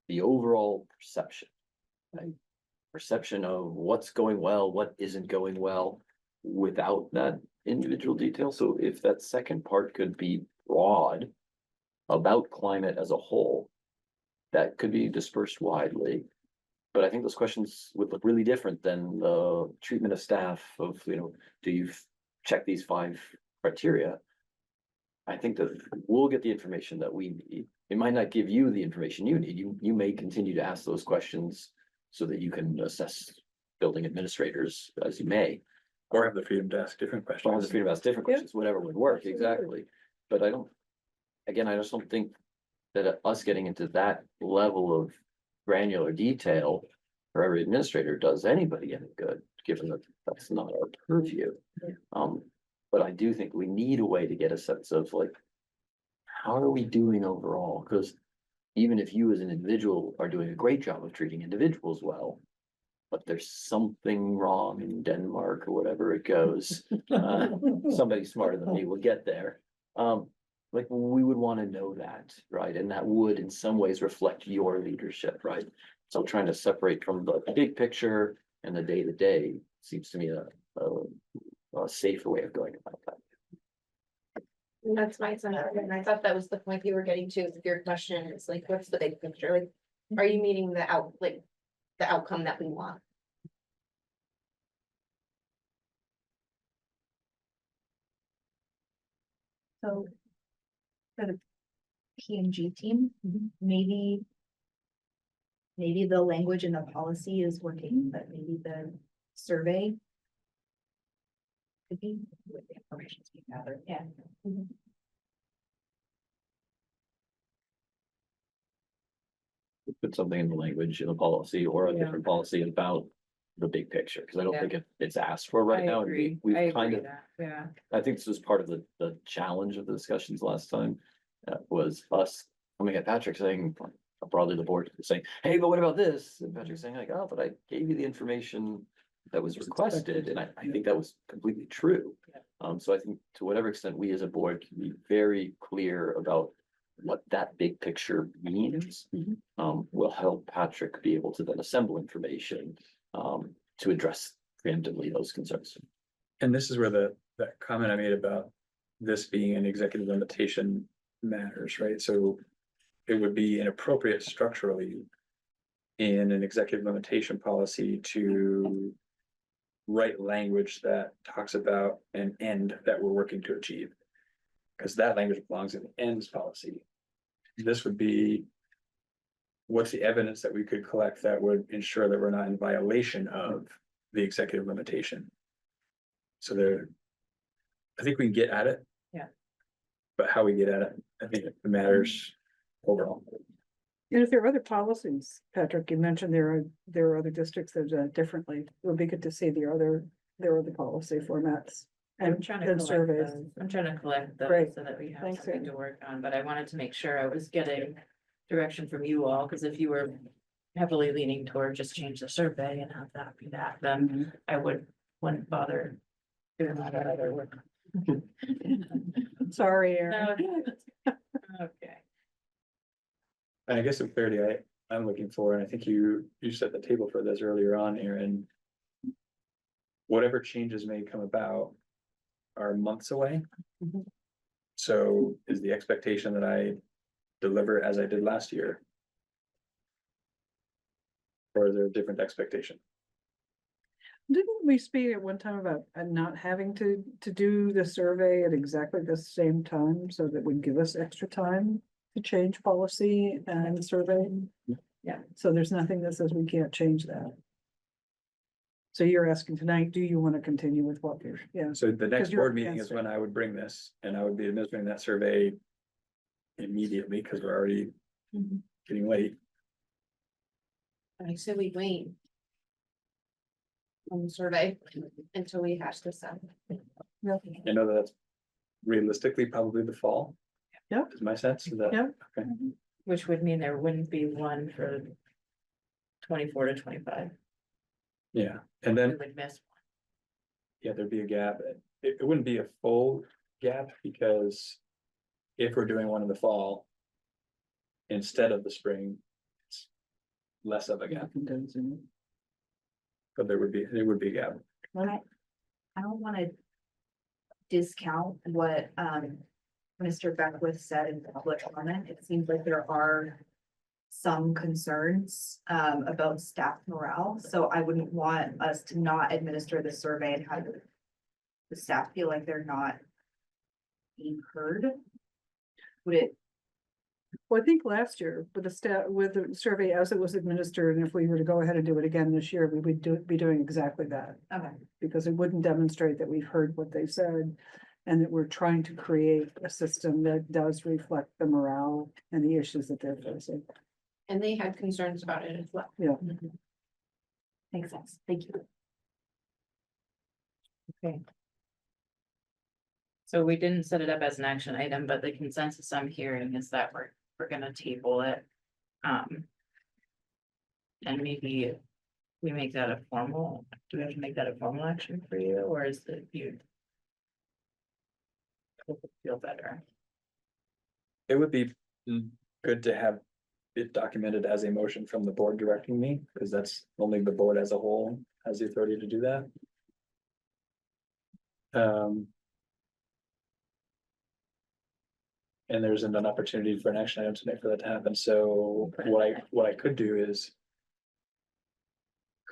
the overall perception, right? Perception of what's going well, what isn't going well, without that individual detail. So if that second part could be broad about climate as a whole, that could be dispersed widely. But I think those questions would look really different than the treatment of staff of, do you check these 5 criteria? I think that we'll get the information that we need. It might not give you the information you need. You may continue to ask those questions so that you can assess building administrators as you may. Or have the freedom to ask different questions. Or have the freedom to ask different questions, whatever would work, exactly. But I just don't think that us getting into that level of granular detail for every administrator does anybody any good, given that that's not our purview. But I do think we need a way to get a sense of, like, how are we doing overall? Because even if you as an individual are doing a great job of treating individuals well, but there's something wrong in Denmark or whatever it goes, somebody smarter than me will get there. Like, we would want to know that, right? And that would in some ways reflect your leadership, right? So trying to separate from the big picture and the day-to-day seems to me a safer way of going about that. That's my son, and I thought that was the point you were getting to with your question, is like, what's the big picture, like, are you meeting the outcome that we want? So for the P and G team, maybe the language in the policy is working, but maybe the survey could be with the information being gathered. Yeah. Put something in the language in the policy or a different policy about the big picture, because I don't think it's asked for right now. We've kind of, Yeah. I think this was part of the challenge of the discussions last time, was us coming at Patrick saying, broadly the board saying, hey, but what about this? And Patrick saying like, oh, but I gave you the information that was requested, and I think that was completely true. So I think to whatever extent we as a board can be very clear about what that big picture means, will help Patrick be able to then assemble information to address preemptively those concerns. And this is where that comment I made about this being an executive limitation matters, right? So it would be inappropriate structurally in an executive limitation policy to write language that talks about an end that we're working to achieve. Because that language belongs in the ends policy. This would be, what's the evidence that we could collect that would ensure that we're not in violation of the executive limitation? So I think we can get at it. Yeah. But how we get at it, I think it matters overall. And if there are other policies, Patrick, you mentioned there are other districts that do that differently. It would be good to see there are other policy formats. I'm trying to and collect surveys. those. I'm trying to collect those Great. so that we have Thanks, something Erin. to work on, but I wanted to make sure I was getting direction from you all, because if you were heavily leaning toward just change the survey and have that be that, then I wouldn't bother doing that other work. Sorry, Erin. No, okay. And I guess the clarity I'm looking for, and I think you set the table for this earlier on, Aaron. Whatever changes may come about, are months away. Mhm. So is the expectation that I deliver as I did last year? Or is there a different expectation? Didn't we speak at one time about not having to do the survey at exactly the same time so that would give us extra time to change policy and survey? Yeah, so there's nothing that says we can't change that. So you're asking tonight, do you want to continue with what you're, yeah, So the next you're board meeting is against it. when I would bring this, and I would be administering that survey immediately, because we're already getting late. I said we wait. On the survey until we hash this out. I know that that's realistically probably the fall. Yeah. Is my sense, is that? Yeah. Okay. Which would mean there wouldn't be one for 24 to 25. Yeah, and We then, would miss yeah, there'd be a gap. It wouldn't be a full gap, because if we're doing one in the fall instead of the spring, it's less of a gap, but there would be a gap. I don't wanna discount what, Mr. Beckwith said in public comment. It seems like there are some concerns, about staff morale, so I wouldn't want us to not administer the survey and have the staff feel like they're not being heard. Would it, Well, I think last year with the survey as it was administered, and if we were to go ahead and do it again this year, we would be doing exactly that. okay, Because it wouldn't demonstrate that we've heard what they said. And that we're trying to create a system that does reflect the morale and the issues that they're facing. And they had concerns about it as well. Yeah. makes sense, thank you. Okay. So we didn't set it up as an action item, but the consensus I'm hearing is that we're gonna table it. And maybe we make that a formal, do we have to make that a formal action for you, or is it you? Hope it feel better. It would be good to have it documented as a motion from the board directing me, because that's only the board as a whole has the authority to do that. And there isn't an opportunity for an action item tonight for that to happen, so what I could do is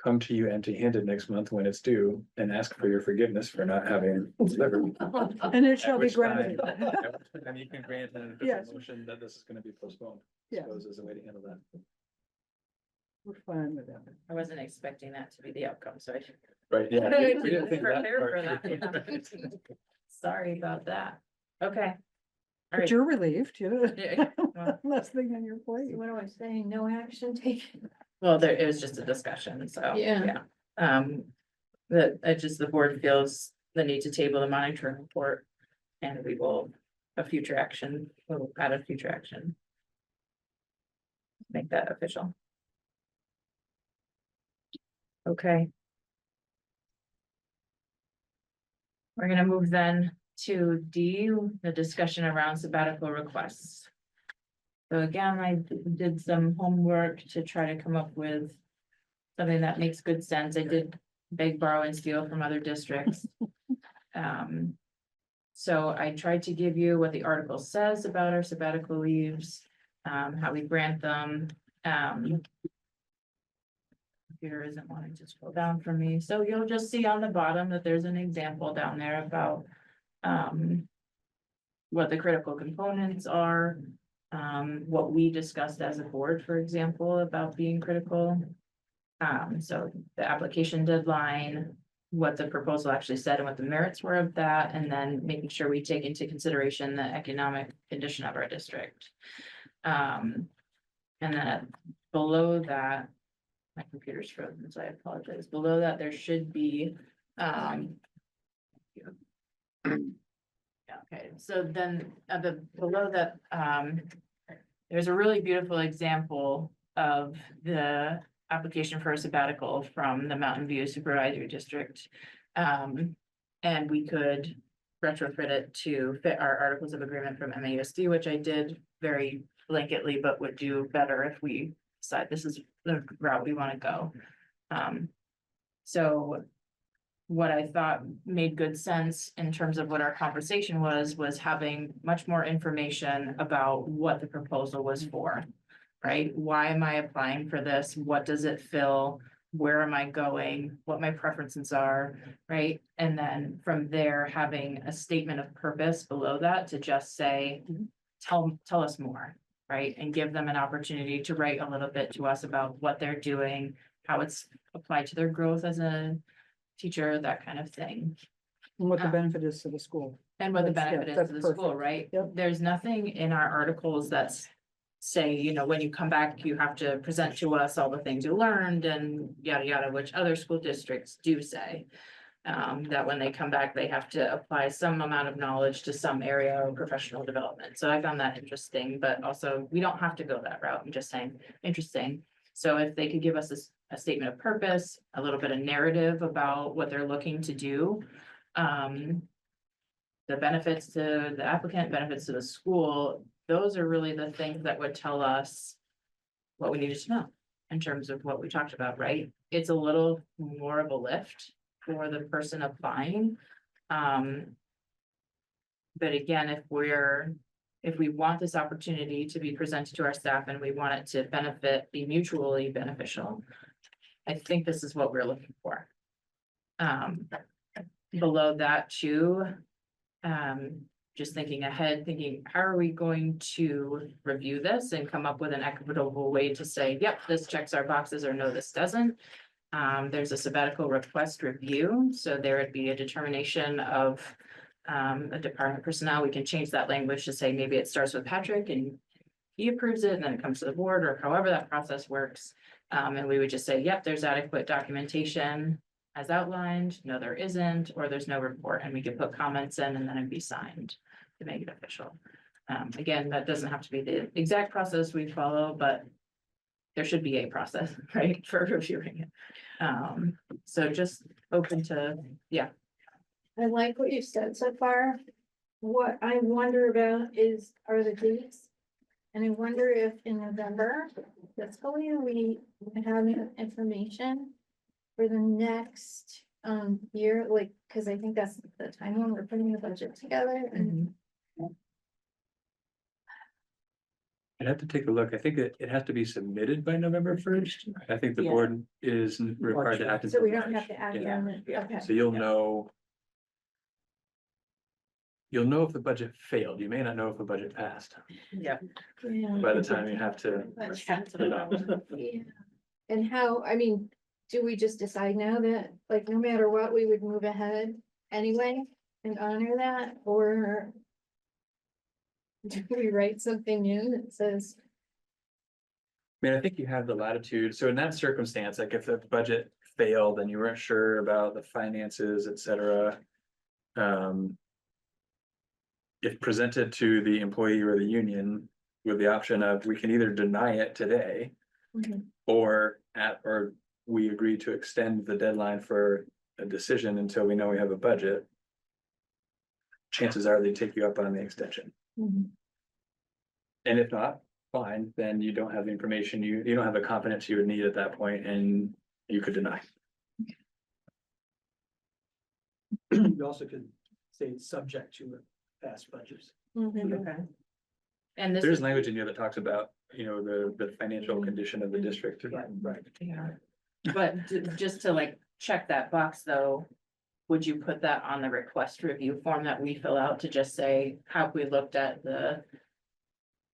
come to you empty-handed next month when it's due and ask for your forgiveness for not having delivered. And it shall At be which time- granted. at which time you can grant an Yes. official motion that this is gonna be postponed. I Yeah. suppose is a way to handle that. We're fine with that. I wasn't expecting that to be the outcome, so I should. Right, yeah. I we didn't think of that prepare part. for that. Sorry about that. Okay. All But right. you're relieved, you Yeah, well- less thing on your plate. What do I say? No action taken? Well, it was just a discussion, so, Yeah. yeah. The board feels the need to table the monitoring report. And we will, we'll add a future action. Make that official. Okay. We're gonna move then to D, the discussion around sabbatical requests. So again, I did some homework to try to come up with something that makes good sense. I did beg, borrow, and steal from other districts. So I tried to give you what the article says about our sabbatical leaves, how we grant them. Computer isn't wanting to scroll down for me, so you'll just see on the bottom that there's an example down there about what the critical components are, what we discussed as a board, for example, about being critical. So the application deadline, what the proposal actually said and what the merits were of that, and then making sure we take into consideration the economic condition of our district. And then below that, my computer's frozen, so I apologize. Below that, there should be, yeah, okay, so then below that, there's a really beautiful example of the application for a sabbatical from the Mountain View Supervisory District. And we could retrofit it to fit our articles of agreement from MAUSD, which I did very blanketly, but would do better if we decide this is the route we want to go. So what I thought made good sense in terms of what our conversation was having much more information about what the proposal was for. Right? Why am I applying for this? What does it fill? Where am I going? What my preferences are, right? And then from there, having a statement of purpose below that to just say, tell us more, right? And give them an opportunity to write a little bit to us about what they're doing, how it's applied to their growth as a teacher, that kind of thing. And what the benefit is to the school. And what the That's- yeah, benefit is that's to the school, perfect. right? Yep. There's nothing in our articles that's say, you know, when you come back, you have to present to us all the things you learned and yada, yada, which other school districts do say. That when they come back, they have to apply some amount of knowledge to some area of professional development. So I found that interesting, but also we don't have to go that route. I'm just saying, interesting. So if they could give us a statement of purpose, a little bit of narrative about what they're looking to do. The benefits to the applicant, benefits to the school, those are really the things that would tell us what we needed to know in terms of what we talked about, right? It's a little more of a lift for the person applying. But again, if we want this opportunity to be presented to our staff and we want it to be mutually beneficial, I think this is what we're looking for. Below that too, just thinking ahead, thinking, how are we going to review this and come up with an equitable way to say, yep, this checks our boxes, or no, this doesn't. There's a sabbatical request review, so there would be a determination of a department personnel. We can change that language to say maybe it starts with Patrick and he approves it and then it comes to the board, or however that process works. And we would just say, yep, there's adequate documentation as outlined, no, there isn't, or there's no report, and we could put comments in and then it'd be signed to make it official. Again, that doesn't have to be the exact process we follow, but there should be a process, right, for reviewing it. So just open to, yeah. I like what you've said so far. What I wonder about are the dates. And I wonder if in November, fiscally, we have information for the next year, like, because I think that's the time when we're putting the budget together and I'd have to take a look. I think it has to be submitted by November 1st. I think the Yeah. board is required to act. so we until don't have March. to act Yeah. on it. Okay. So you'll know. You'll know if the budget failed. You may not know if the budget passed Yeah. Yeah. by the time you have to. Yeah. And how, I mean, do we just decide now that, like, no matter what, we would move ahead anyway and honor that, or do we write something new that says, I mean, I think you have the latitude. So in that circumstance, like if the budget failed and you weren't sure about the finances, et cetera. If presented to the employee or the union with the option of, we can either deny it today. Mhm. Or we agree to extend the deadline for a decision until we know we have a budget. Chances are they take you up on the extension. Mhm. And if not, fine, then you don't have the information, you don't have the confidence you would need at that point, and you could deny. You also could say it's subject to past budgets. Mhm. Okay. And this There's is, language in here that talks about, the financial condition of the district. Right. yeah, but just to like check that box though. Would you put that on the request review form that we fill out to just say, have we looked at the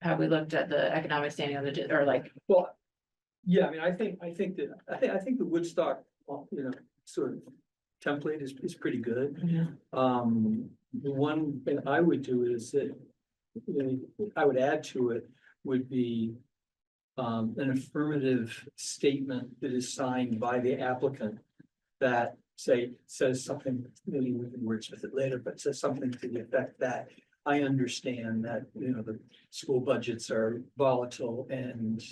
economic standing of the, or like, Well, yeah, I mean, I think the Woodstock, sort of template is pretty good. The one thing I would do is that, I would add to it would be an affirmative statement that is signed by the applicant that says something, maybe we can wordsmith it later, but says something to the effect that I understand that, the school budgets are volatile and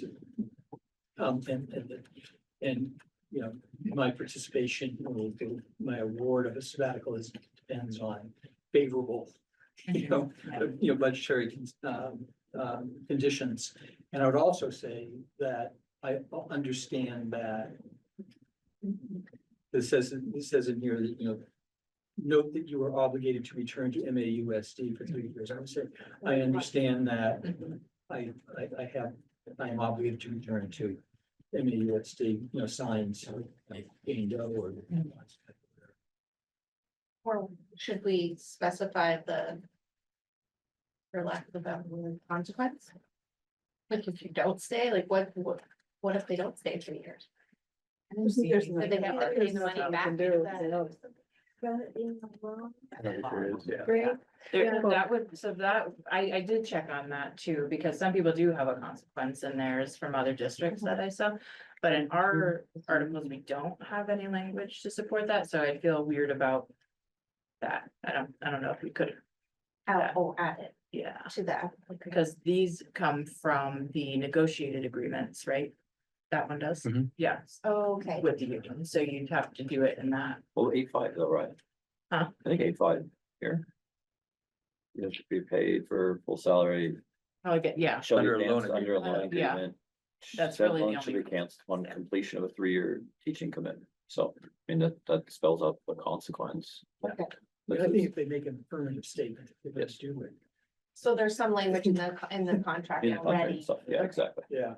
my participation, my award of a sabbatical depends on favorable, budgetary conditions. And I would also say that I understand that It says in here that, note that you are obligated to return to MAUSD for 3 years. I would say, I understand that. I am obligated to return to MAUSD, signs, like, or. Or should we specify the, for lack of a better word, consequence? Like if you don't stay, like what if they don't stay 3 years? I don't see There's anything. But they have to pay the money back. There, that would, so that, I did check on that too, because some people do have a consequence in theirs from other districts that I saw. But in our articles, we don't have any language to support that, so I feel weird about that. I don't know if we could, Add it yeah, to that. because these come from the negotiated agreements, right? That one does, Mhm. yes, Oh, okay. with the union, so you'd have to do it in that. Well, 8.5 though, right? Huh? I think 8.5 here. You should be paid for full salary. Oh, I get, yeah, Shall be Under a loan canceled under a loan Yeah. agreement. That's Said really the loan should be only- canceled on completion of a 3-year teaching commitment. So, I mean, that spells out the consequence. Okay. I think if they make an affirmative statement, if they Yes. do it. So there's some language in the contract In the contract already. and stuff, yeah, exactly. Yeah.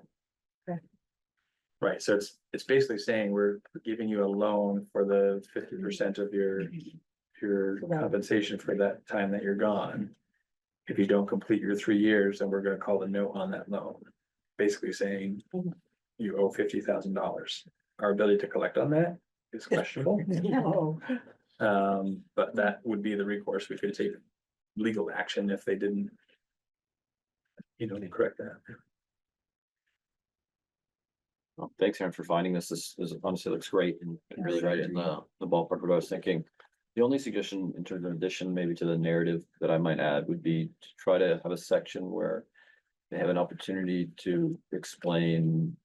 Right, so it's basically saying we're giving you a loan for the 50% of your compensation for that time that you're gone. If you don't complete your 3 years, then we're gonna call the note on that loan. Basically saying you owe $50,000. Our ability to collect on that is questionable. No. But that would be the recourse. We could take legal action if they didn't. Correct that. Well, thanks, Aaron, for finding this. This honestly looks great and really right in the ballpark of what I was thinking. The only suggestion in terms of addition, maybe to the narrative that I might add would be to try to have a section where they have an opportunity to explain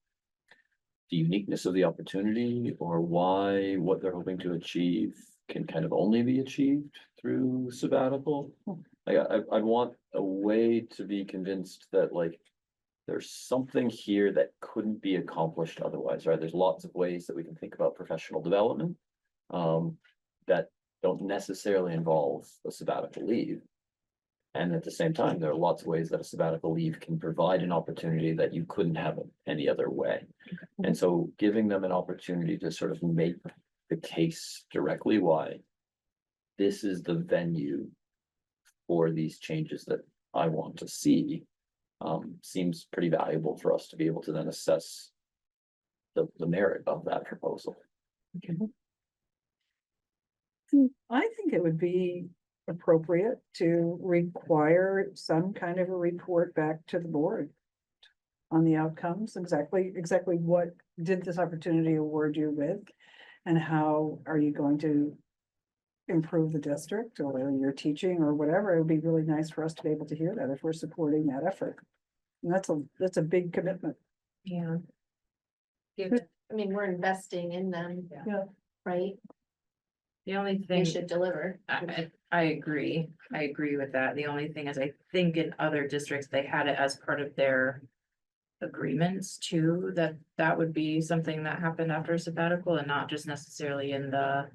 the uniqueness of the opportunity or why what they're hoping to achieve can kind of only be achieved through sabbatical. Like I want a way to be convinced that like there's something here that couldn't be accomplished otherwise, right? There's lots of ways that we can think about professional development that don't necessarily involve a sabbatical leave. And at the same time, there are lots of ways that a sabbatical leave can provide an opportunity that you couldn't have it any other way. And so giving them an opportunity to sort of make the case directly why this is the venue for these changes that I want to see seems pretty valuable for us to be able to then assess the merit of that proposal. I think it would be appropriate to require some kind of a report back to the board on the outcomes, exactly what did this opportunity award you with? And how are you going to improve the district or your teaching or whatever? It would be really nice for us to be able to hear that if we're supporting that effort. And that's a big commitment. Yeah. I mean, we're investing in them. Yeah. Right? The only They thing, should deliver. I agree with that. The only thing is, I think in other districts, they had it as part of their agreements too, that would be something that happened after a sabbatical and not just necessarily in the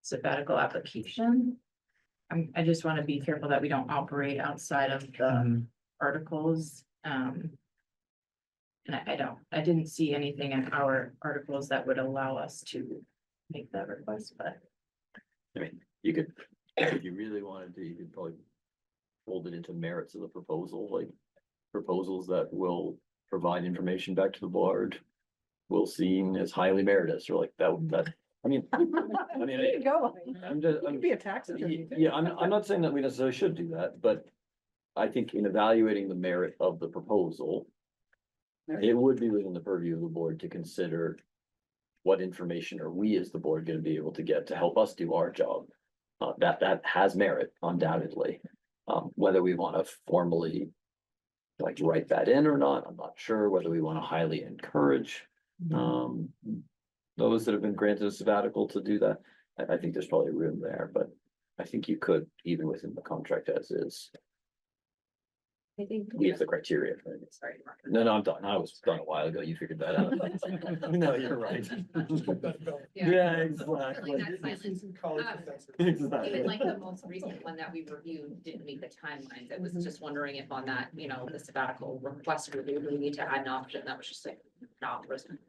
sabbatical application. I just want to be careful that we don't operate outside of the articles. And I didn't see anything in our articles that would allow us to make that request, but. I mean, you could, if you really wanted to, you could probably fold it into merits of the proposal, like proposals that will provide information back to the board will seen as highly meritorious, or like that, I mean, There you go. I'm just, You could be a tax attorney. yeah, I'm not saying that we necessarily should do that, but I think in evaluating the merit of the proposal, it would be within the purview of the board to consider what information are we as the board going to be able to get to help us do our job. That has merit undoubtedly. Whether we want to formally like write that in or not, I'm not sure. Whether we want to highly encourage those that have been granted a sabbatical to do that. I think there's probably room there, but I think you could, even within the contract as is, I think. Meets the criteria. Sorry, Mark. No, I'm done. I was done a while ago. You figured that out. No, you're right. Yeah, exactly. Even like the most recent one that we reviewed didn't meet the timelines. I was just wondering if on that, the sabbatical request review, do we need to add an option that was just like, not present,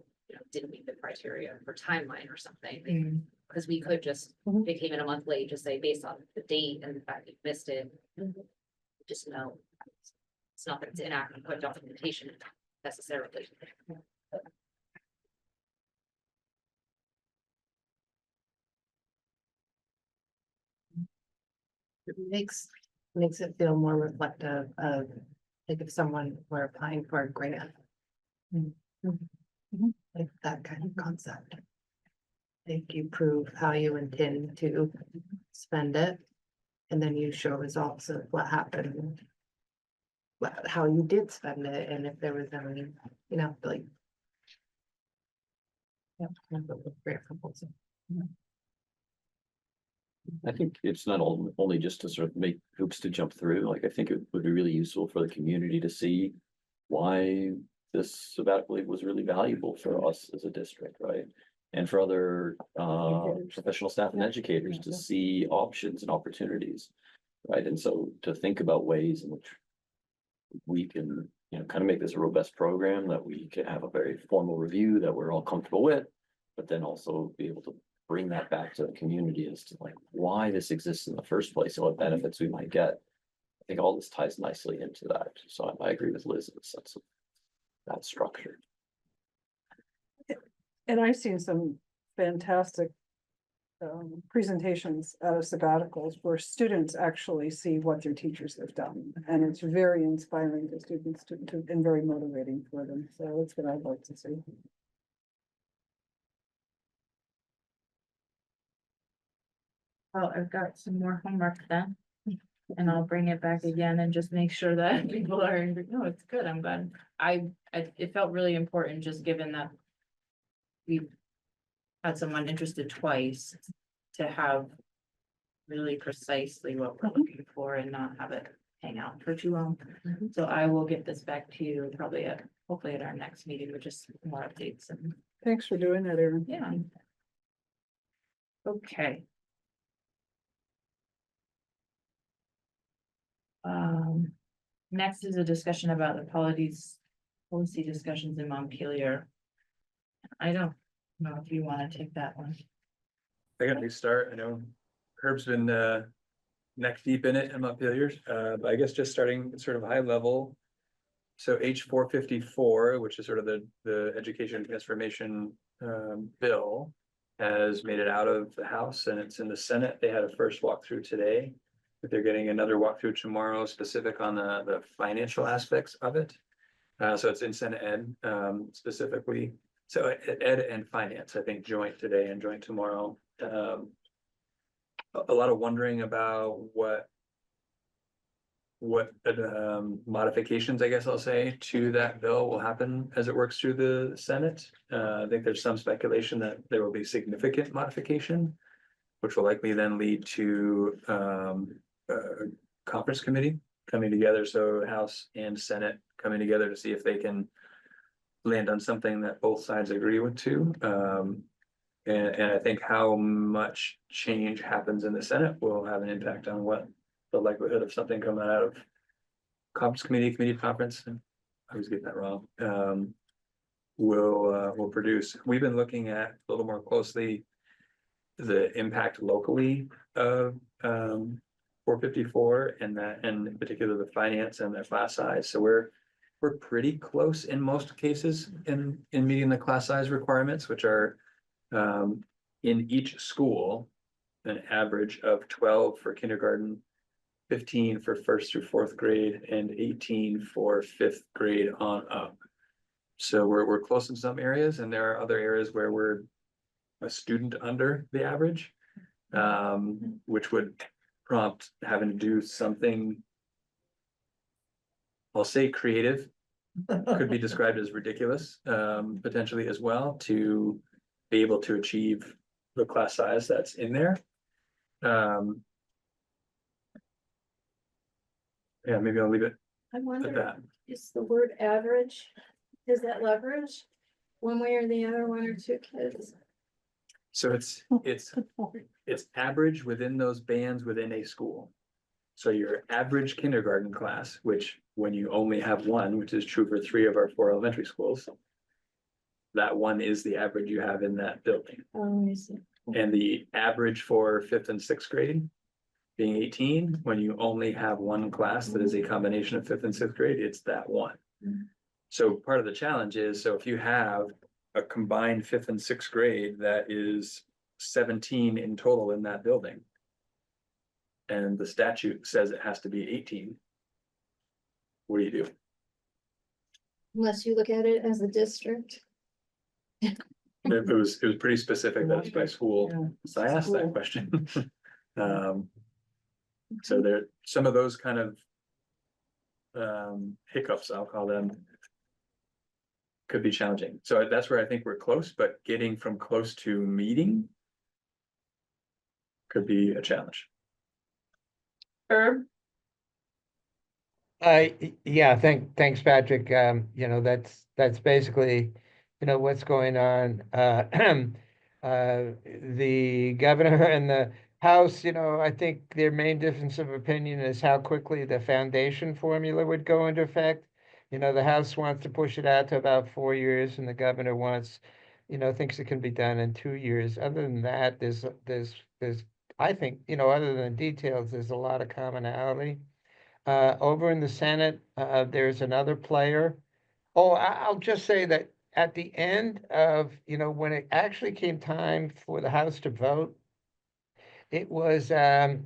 didn't meet the criteria for timeline or something. Because we could just, if it came in a month late, just say based on the date and the fact that you missed it. Just know. It's not that it's inadequate documentation necessarily. It makes it feel more reflective of, like, if someone were applying for a grant. Like that kind of concept. Like you prove how you intend to spend it, and then you show results of what happened. How you did spend it, and if there was any, like. Yeah, kind of a grant proposal. I think it's not only just to sort of make hoops to jump through, like I think it would be really useful for the community to see why this sabbatical leave was really valuable for us as a district, right? And for other professional staff and educators to see options and opportunities, right? And so to think about ways in which we can, kind of make this a robust program that we can have a very formal review that we're all comfortable with, but then also be able to bring that back to the community as to like why this exists in the first place and what benefits we might get. I think all this ties nicely into that. So I agree with Liz in the sense of that structure. And I've seen some fantastic presentations out of sabbaticals where students actually see what their teachers have done. And it's very inspiring to students and very motivating for them. So that's what I'd like to see. Well, I've got some more homework then. And I'll bring it back again and just make sure that people are, no, it's good. I'm glad. It felt really important, just given that we've had someone interested twice to have really precisely what we're looking for and not have it hang out for too long. So I will get this back to you hopefully at our next meeting with just more updates and. Thanks for doing that, Erin. Yeah. Okay. Next is a discussion about the policy discussions in Montpelier. I don't know if you want to take that one. I got to start. I know Herb's been neck deep in it in Montpelier, but I guess just starting sort of high level. So H454, which is sort of the education transformation bill, has made it out of the House and it's in the Senate. They had a first walkthrough today. But they're getting another walkthrough tomorrow specific on the financial aspects of it. So it's in Senate Ed specifically. So Ed and Finance, I think joint today and joint tomorrow. A lot of wondering about what modifications, I guess I'll say, to that bill will happen as it works through the Senate. I think there's some speculation that there will be significant modification, which will likely then lead to conference committee coming together. So House and Senate coming together to see if they can land on something that both sides agree with too. And I think how much change happens in the Senate will have an impact on what the likelihood of something coming out of conference committee conference. I always get that wrong. Will produce. We've been looking at a little more closely the impact locally of 454 and in particular the finance and their class size. So we're pretty close in most cases in meeting the class size requirements, which are in each school an average of 12 for kindergarten, 15 for 1st through 4th grade, and 18 for 5th grade on up. So we're close in some areas, and there are other areas where we're a student under the average, which would prompt having to do something, I'll say creative, could be described as ridiculous, potentially as well, to be able to achieve the class size that's in there. Yeah, maybe I'll leave it I at wonder, that. is the word average, is that leverage? One way or the other, one or two kids? So it's average within those bands within a school. So your average kindergarten class, which when you only have one, which is true for 3 of our 4 elementary schools. That one is the average you have in that building. Oh, I see. And the average for 5th and 6th grade being 18, when you only have one class that is a combination of 5th and 6th grade, it's that one. So part of the challenge is, so if you have a combined 5th and 6th grade that is 17 in total in that building, and the statute says it has to be 18, what do you do? Unless you look at it as a district. It was pretty specific, that's by school, Yeah. so I asked that question. So there, some of those kind of hiccups, I'll call them, could be challenging. So that's where I think we're close, but getting from close to meeting could be a challenge. Herb? Yeah, thanks, Patrick. You know, that's basically, you know, what's going on. The governor and the House, you know, I think their main difference of opinion is how quickly the foundation formula would go into effect. You know, the House wants to push it out to about 4 years, and the governor wants, you know, thinks it can be done in 2 years. Other than that, there's, I think, you know, other than details, there's a lot of commonality. Over in the Senate, there's another player. Oh, I'll just say that at the end of, you know, when it actually came time for the House to vote, it was a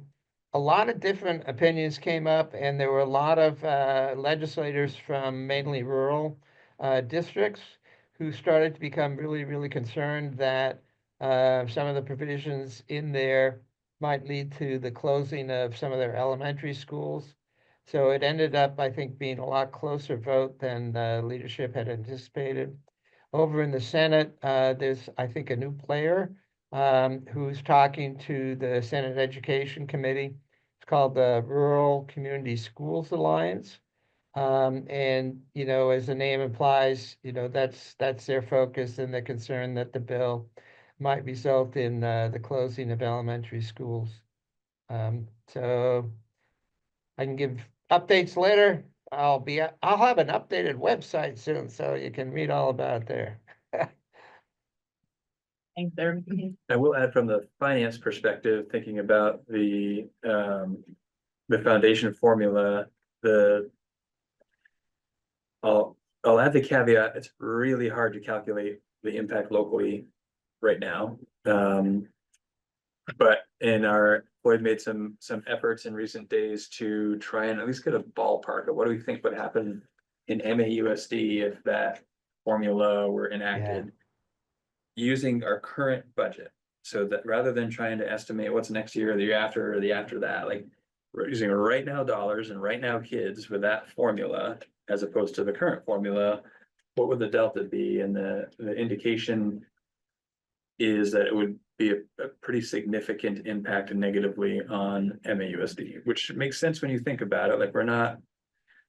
lot of different opinions came up, and there were a lot of legislators from mainly rural districts who started to become really, really concerned that some of the provisions in there might lead to the closing of some of their elementary schools. So it ended up, I think, being a lot closer vote than the leadership had anticipated. Over in the Senate, there's, I think, a new player who's talking to the Senate Education Committee. It's called the Rural Community Schools Alliance. And, you know, as the name implies, you know, that's their focus, and they're concerned that the bill might result in the closing of elementary schools. So I can give updates later. I'll have an updated website soon, so you can read all about it there. Thanks, Herb. I will add from the finance perspective, thinking about the foundation formula, I'll add the caveat, it's really hard to calculate the impact locally right now. But Floyd made some efforts in recent days to try and at least get a ballpark of what do we think would happen in MAUSD if that formula were enacted. Using our current budget, so that rather than trying to estimate what's next year or the year after or the after that, like we're using right now dollars and right now kids with that formula, as opposed to the current formula, what would the delta be? And the indication is that it would be a pretty significant impact negatively on MAUSD, which makes sense when you think about it. Like we're not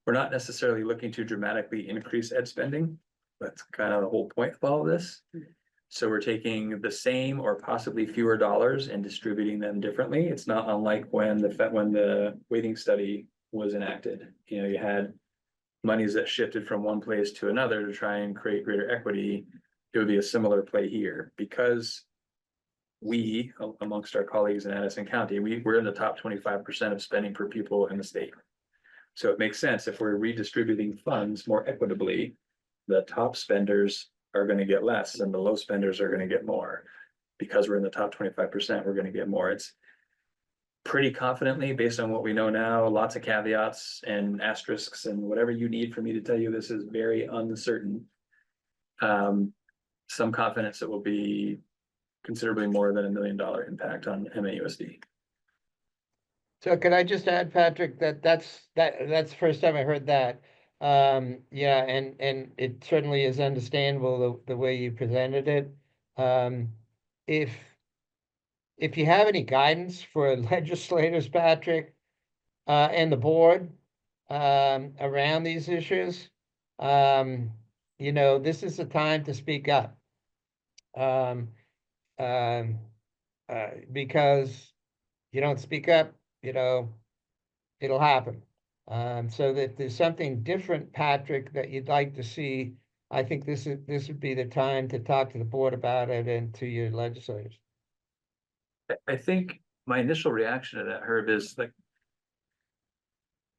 necessarily looking to dramatically increase ed spending. That's kind of the whole point of all of this. So we're taking the same or possibly fewer dollars and distributing them differently. It's not unlike when the weighting study was enacted. You know, you had monies that shifted from one place to another to try and create greater equity. It would be a similar play here, because we, amongst our colleagues in Addison County, we're in the top 25% of spending per pupil in the state. So it makes sense if we're redistributing funds more equitably, the top spenders are going to get less and the low spenders are going to get more. Because we're in the top 25%, we're going to get more. It's pretty confidently, based on what we know now, lots of caveats and asterisks and whatever you need for me to tell you this is very uncertain. Some confidence it will be considerably more than $1 million impact on MAUSD. So could I just add, Patrick, that's the first time I heard that. Yeah, and it certainly is understandable the way you presented it. If you have any guidance for legislators, Patrick, and the board, around these issues. This is the time to speak up. Um, um, because you don't speak up, it'll happen. So that there's something different, Patrick, that you'd like to see, I think this would be the time to talk to the board about it and to your legislators. I think my initial reaction to that, Herb, is like,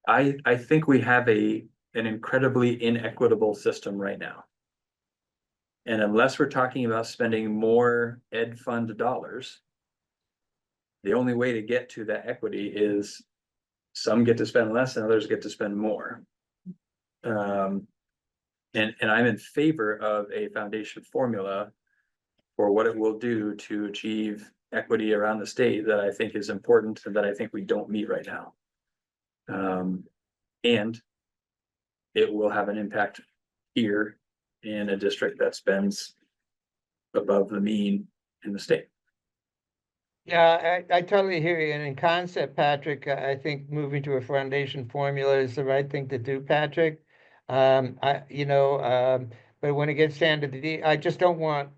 I think we have an incredibly inequitable system right now. And unless we're talking about spending more ed fund dollars, the only way to get to that equity is some get to spend less and others get to spend more. And I'm in favor of a foundation formula for what it will do to achieve equity around the state that I think is important and that I think we don't meet right now. And it will have an impact here in a district that spends above the mean in the state. Yeah, I totally hear you. And in concept, Patrick, I think moving to a foundation formula is the right thing to do, Patrick. But when it gets down to I just don't want,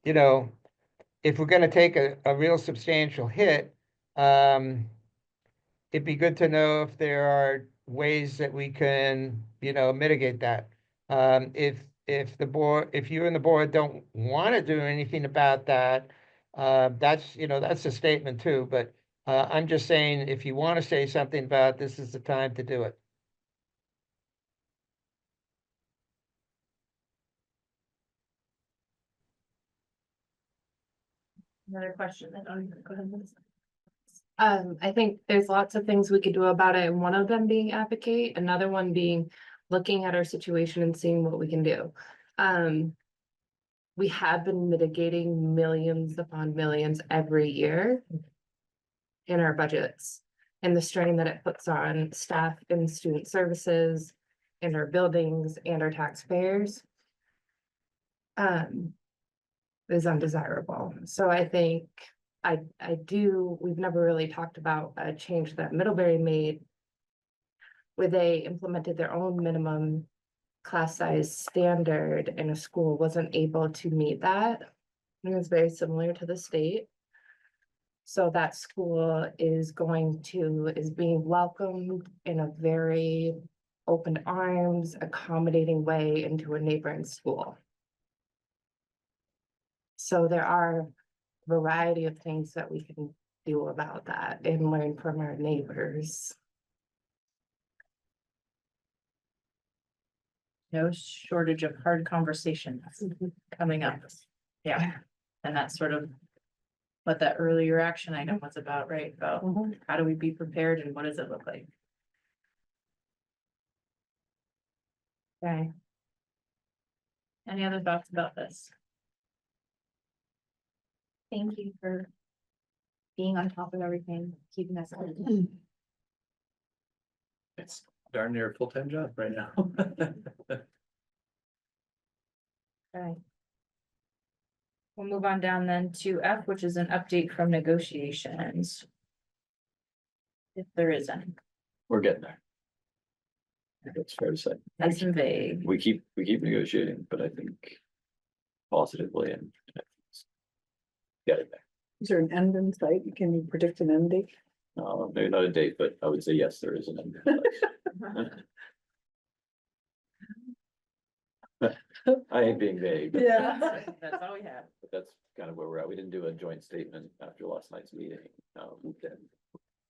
if we're gonna take a real substantial hit, it'd be good to know if there are ways that we can, mitigate that. If you and the board don't want to do anything about that, that's a statement too, but I'm just saying, if you want to say something about this is the time to do it. Another question. Go ahead. I think there's lots of things we could do about it, and one of them being advocate, another one being looking at our situation and seeing what we can do. We have been mitigating millions upon millions every year in our budgets, and the strain that it puts on staff and student services and our buildings and our taxpayers is undesirable. So I think we've never really talked about a change that Middlebury made where they implemented their own minimum class size standard and a school wasn't able to meet that. It was very similar to the state. So that school is being welcomed in a very open arms, accommodating way into a neighboring school. So there are a variety of things that we can do about that and learn from our neighbors. No shortage of hard conversations coming up. Yeah, and that's sort of what that earlier action item was about, right? About how do we be prepared and what does it look like? Okay. Any other thoughts about this? Thank you for being on top of everything, keeping us. It's darn near a full-time job right now. Okay. We'll move on down then to F, which is an update from negotiations. If there is any. We're getting there. That's fair to say. Nice and vague. We keep negotiating, but I think positively and get it there. Is there an end in sight? Can you predict an end date? Maybe not a date, but I would say yes, there is an end. I ain't being vague. But Yeah. That's all we have. but that's kind of where we're at. We didn't do a joint statement after last night's meeting.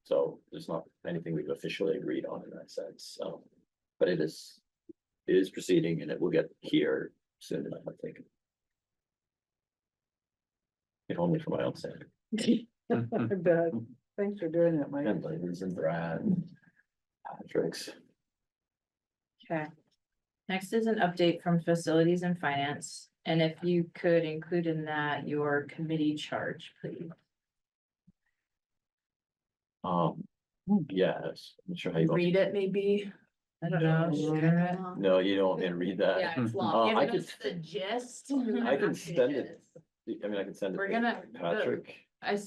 So there's not anything we've officially agreed on in that sense. But it is proceeding and it will get here soon enough, I think. If only for my own sake. I bet. Thanks for doing that, Mike. And Liz and Brad and Patrick's. Okay. Next is an update from facilities and finance. And if you could include in that your committee charge, please. Yes, I'm not sure how you. Read it maybe. I don't know. Share it. No, you don't want me to read that. Yeah, it's long. I Give could, us the gist. I can send it. I mean, I can send it. We're to gonna- Patrick, Or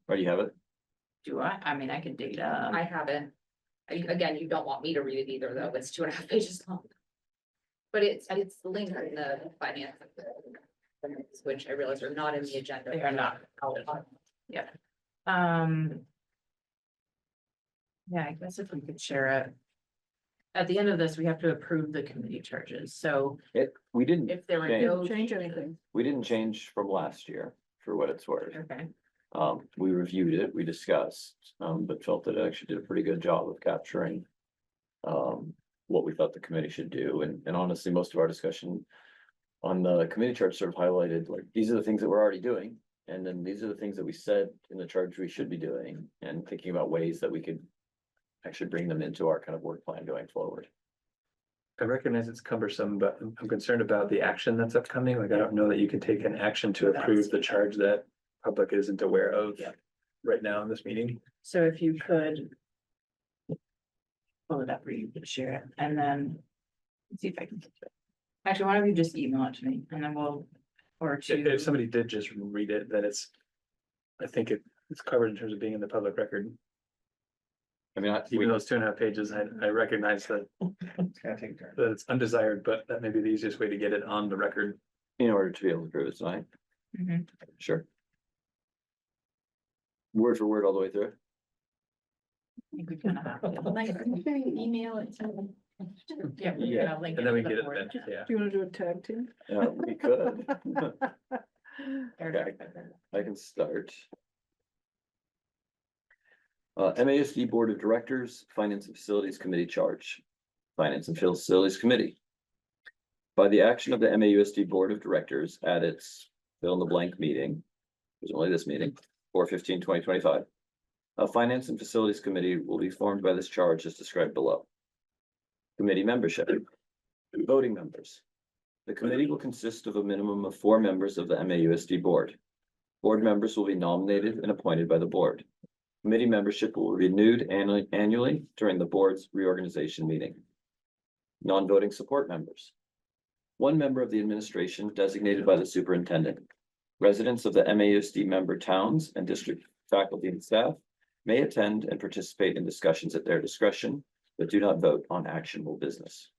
or do you have it? do I mean, I could dig it up. I have it. Again, you don't want me to read it either, though, it's 2.5 pages long. But it's linked in the finance. Which I realize are not in the agenda. They are not. Yeah. Yeah, I guess if we could share it. At the end of this, we have to approve the committee charges, so We didn't, if there were change- no. Change anything. we didn't change from last year, for what it's worth. Okay, We reviewed it, we discussed, but felt that it actually did a pretty good job of capturing. What we thought the committee should do, and honestly, most of our discussion. On the committee chart sort of highlighted, like, these are the things that we're already doing, and then these are the things that we said in the charge we should be doing, and thinking about ways that we could. Actually bring them into our kind of work plan going forward. I recognize it's cumbersome, but I'm concerned about the action that's upcoming. Like, I don't know that you can take an action to approve the charge that public isn't aware of right now in this meeting. so if you could. Pull it up, or you could share it, and then. See if I can. Actually, why don't you just email it to me, and then we'll, or to. If somebody did just read it, then I think it's covered in terms of being in the public record. I mean, Even though it's 2.5 pages, I recognize that that it's undesired, but that may be the easiest way to get it on the record. in order to be able to prove it tonight, Mhm. sure. Word for word all the way through. I think we kind of have to. Like, email it to them. Yeah, we're Yeah, gonna link and then we to get the it board. then, yeah. Do you want to do a tag team? Yeah, we could. Okay, I can start. MAUSD Board of Directors, Finance and Facilities Committee charge. Finance and Facilities Committee. By the action of the MAUSD Board of Directors at its fill in the blank meeting, it was only this meeting, 4/15/2025. A Finance and Facilities Committee will be formed by this charge as described below. Committee membership. Voting members. The committee will consist of a minimum of 4 members of the MAUSD Board. Board members will be nominated and appointed by the board. Committee membership will be renewed annually during the board's reorganization meeting. Non-voting support members. 1 member of the administration designated by the superintendent. Residents of the MAUSD member towns and district faculty and staff may attend and participate in discussions at their discretion, but do not vote on actionable business.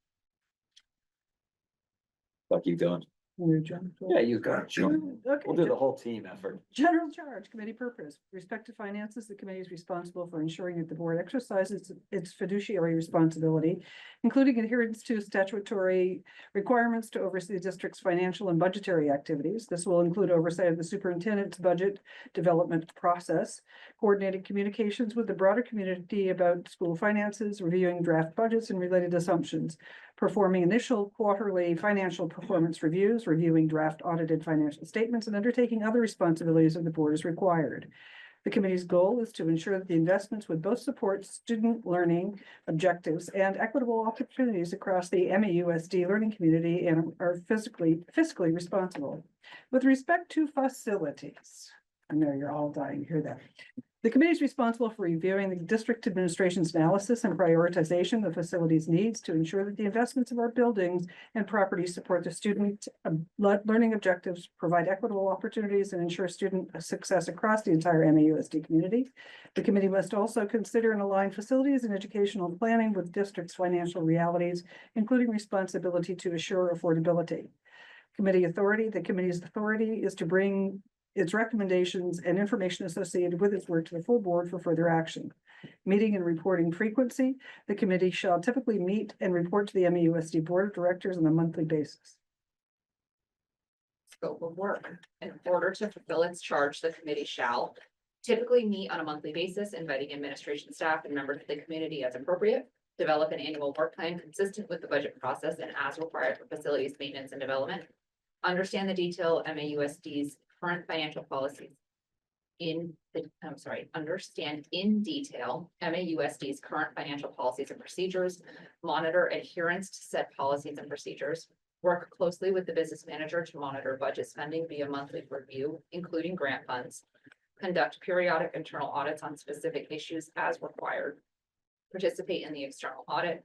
Fuck you going. Yeah, you got it, Sean. Okay. We'll do the whole team effort. General charge, committee purpose. With respect to finances, the committee is responsible for ensuring that the board exercises its fiduciary responsibility, including adherence to statutory requirements to oversee the district's financial and budgetary activities. This will include oversight of the superintendent's budget development process, coordinated communications with the broader community about school finances, reviewing draft budgets and related assumptions, performing initial quarterly financial performance reviews, reviewing draft audited financial statements, and undertaking other responsibilities of the board as required. The committee's goal is to ensure that the investments would both support student learning objectives and equitable opportunities across the MAUSD learning community and are fiscally responsible. With respect to facilities, I know you're all dying to hear that. The committee is responsible for reviewing the district administration's analysis and prioritization of facilities needs to ensure that the investments of our buildings and properties support the student learning objectives, provide equitable opportunities, and ensure student success across the entire MAUSD community. The committee must also consider and align facilities and educational planning with district's financial realities, including responsibility to assure affordability. Committee authority, the committee's authority is to bring its recommendations and information associated with its work to the full board for further action. Meeting and reporting frequency, the committee shall typically meet and report to the MAUSD Board of Directors on a monthly basis. Scope of work. In order to fulfill its charge, the committee shall typically meet on a monthly basis, inviting administration staff and members of the community as appropriate, develop an annual work plan consistent with the budget process and as required for facilities maintenance and development, understand the detail MAUSD's current financial policies. Understand in detail MAUSD's current financial policies and procedures, monitor adherence to said policies and procedures, work closely with the business manager to monitor budget spending via monthly review, including grant funds, conduct periodic internal audits on specific issues as required, participate in the external audit,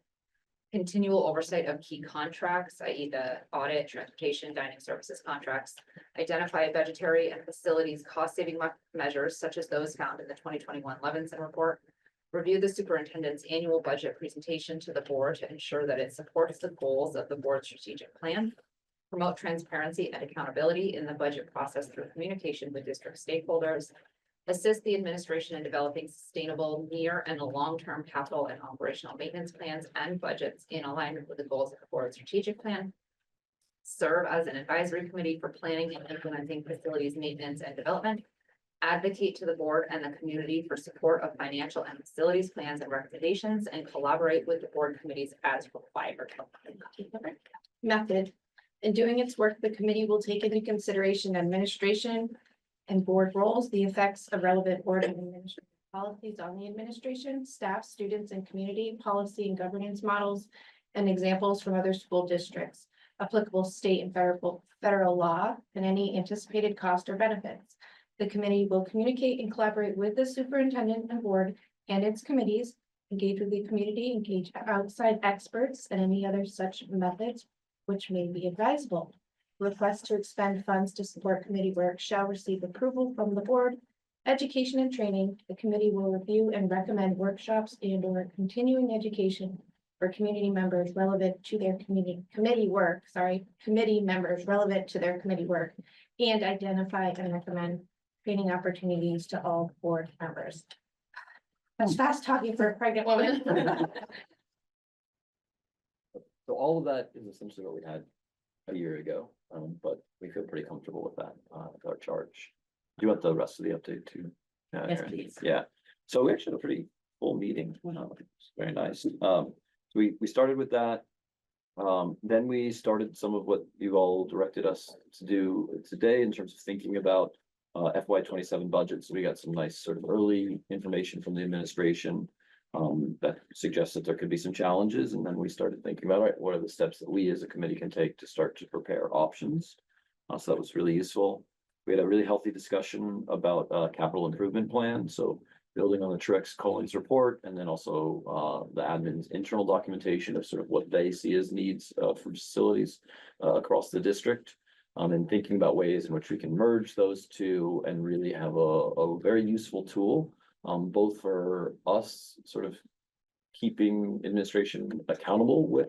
continual oversight of key contracts, i.e. the audit, transportation, dining services contracts, identify budgetary and facilities cost-saving measures such as those found in the 2021 Levinson report, Review the superintendent's annual budget presentation to the board to ensure that it supports the goals of the board's strategic plan. Promote transparency and accountability in the budget process through communication with district stakeholders. Assist the administration in developing sustainable near and long-term capital and operational maintenance plans and budgets in alignment with the goals of the board's strategic plan. Serve as an advisory committee for planning and implementing facilities maintenance and development. Advocate to the board and the community for support of financial and facilities plans and recommendations, and collaborate with the board committees as required. Method. In doing its work, the committee will take into consideration administration and board roles, the effects of relevant board and administrative policies on the administration, staff, students, and community, policy and governance models, and examples from other school districts, applicable state and federal law, and any anticipated cost or benefits. The committee will communicate and collaborate with the superintendent and board and its committees, engage with the community, engage outside experts, and any other such methods which may be advisable. Requests to expend funds to support committee work shall receive approval from the board. Education and training, the committee will review and recommend workshops and or continuing education for community members relevant to their community committee members relevant to their committee work, and identify and recommend training opportunities to all board members. That's fast talking for a pregnant woman. So all of that is essentially what we had a year ago, but we feel pretty comfortable with that, with our charge. Do you want the rest of the update too? Yes, Erin? please. Yeah, so we actually had a pretty full meeting, it's very nice. We started with that. Then we started some of what you all directed us to do today in terms of thinking about FY 27 budget. So we got some nice sort of early information from the administration that suggests that there could be some challenges. And then we started thinking about, all right, what are the steps that we as a committee can take to start to prepare options? So that was really useful. We had a really healthy discussion about capital improvement plan. So building on the Truex Collins report, and then also the admin's internal documentation of sort of what they see as needs for facilities across the district. And thinking about ways in which we can merge those two and really have a very useful tool, both for us sort of keeping administration accountable with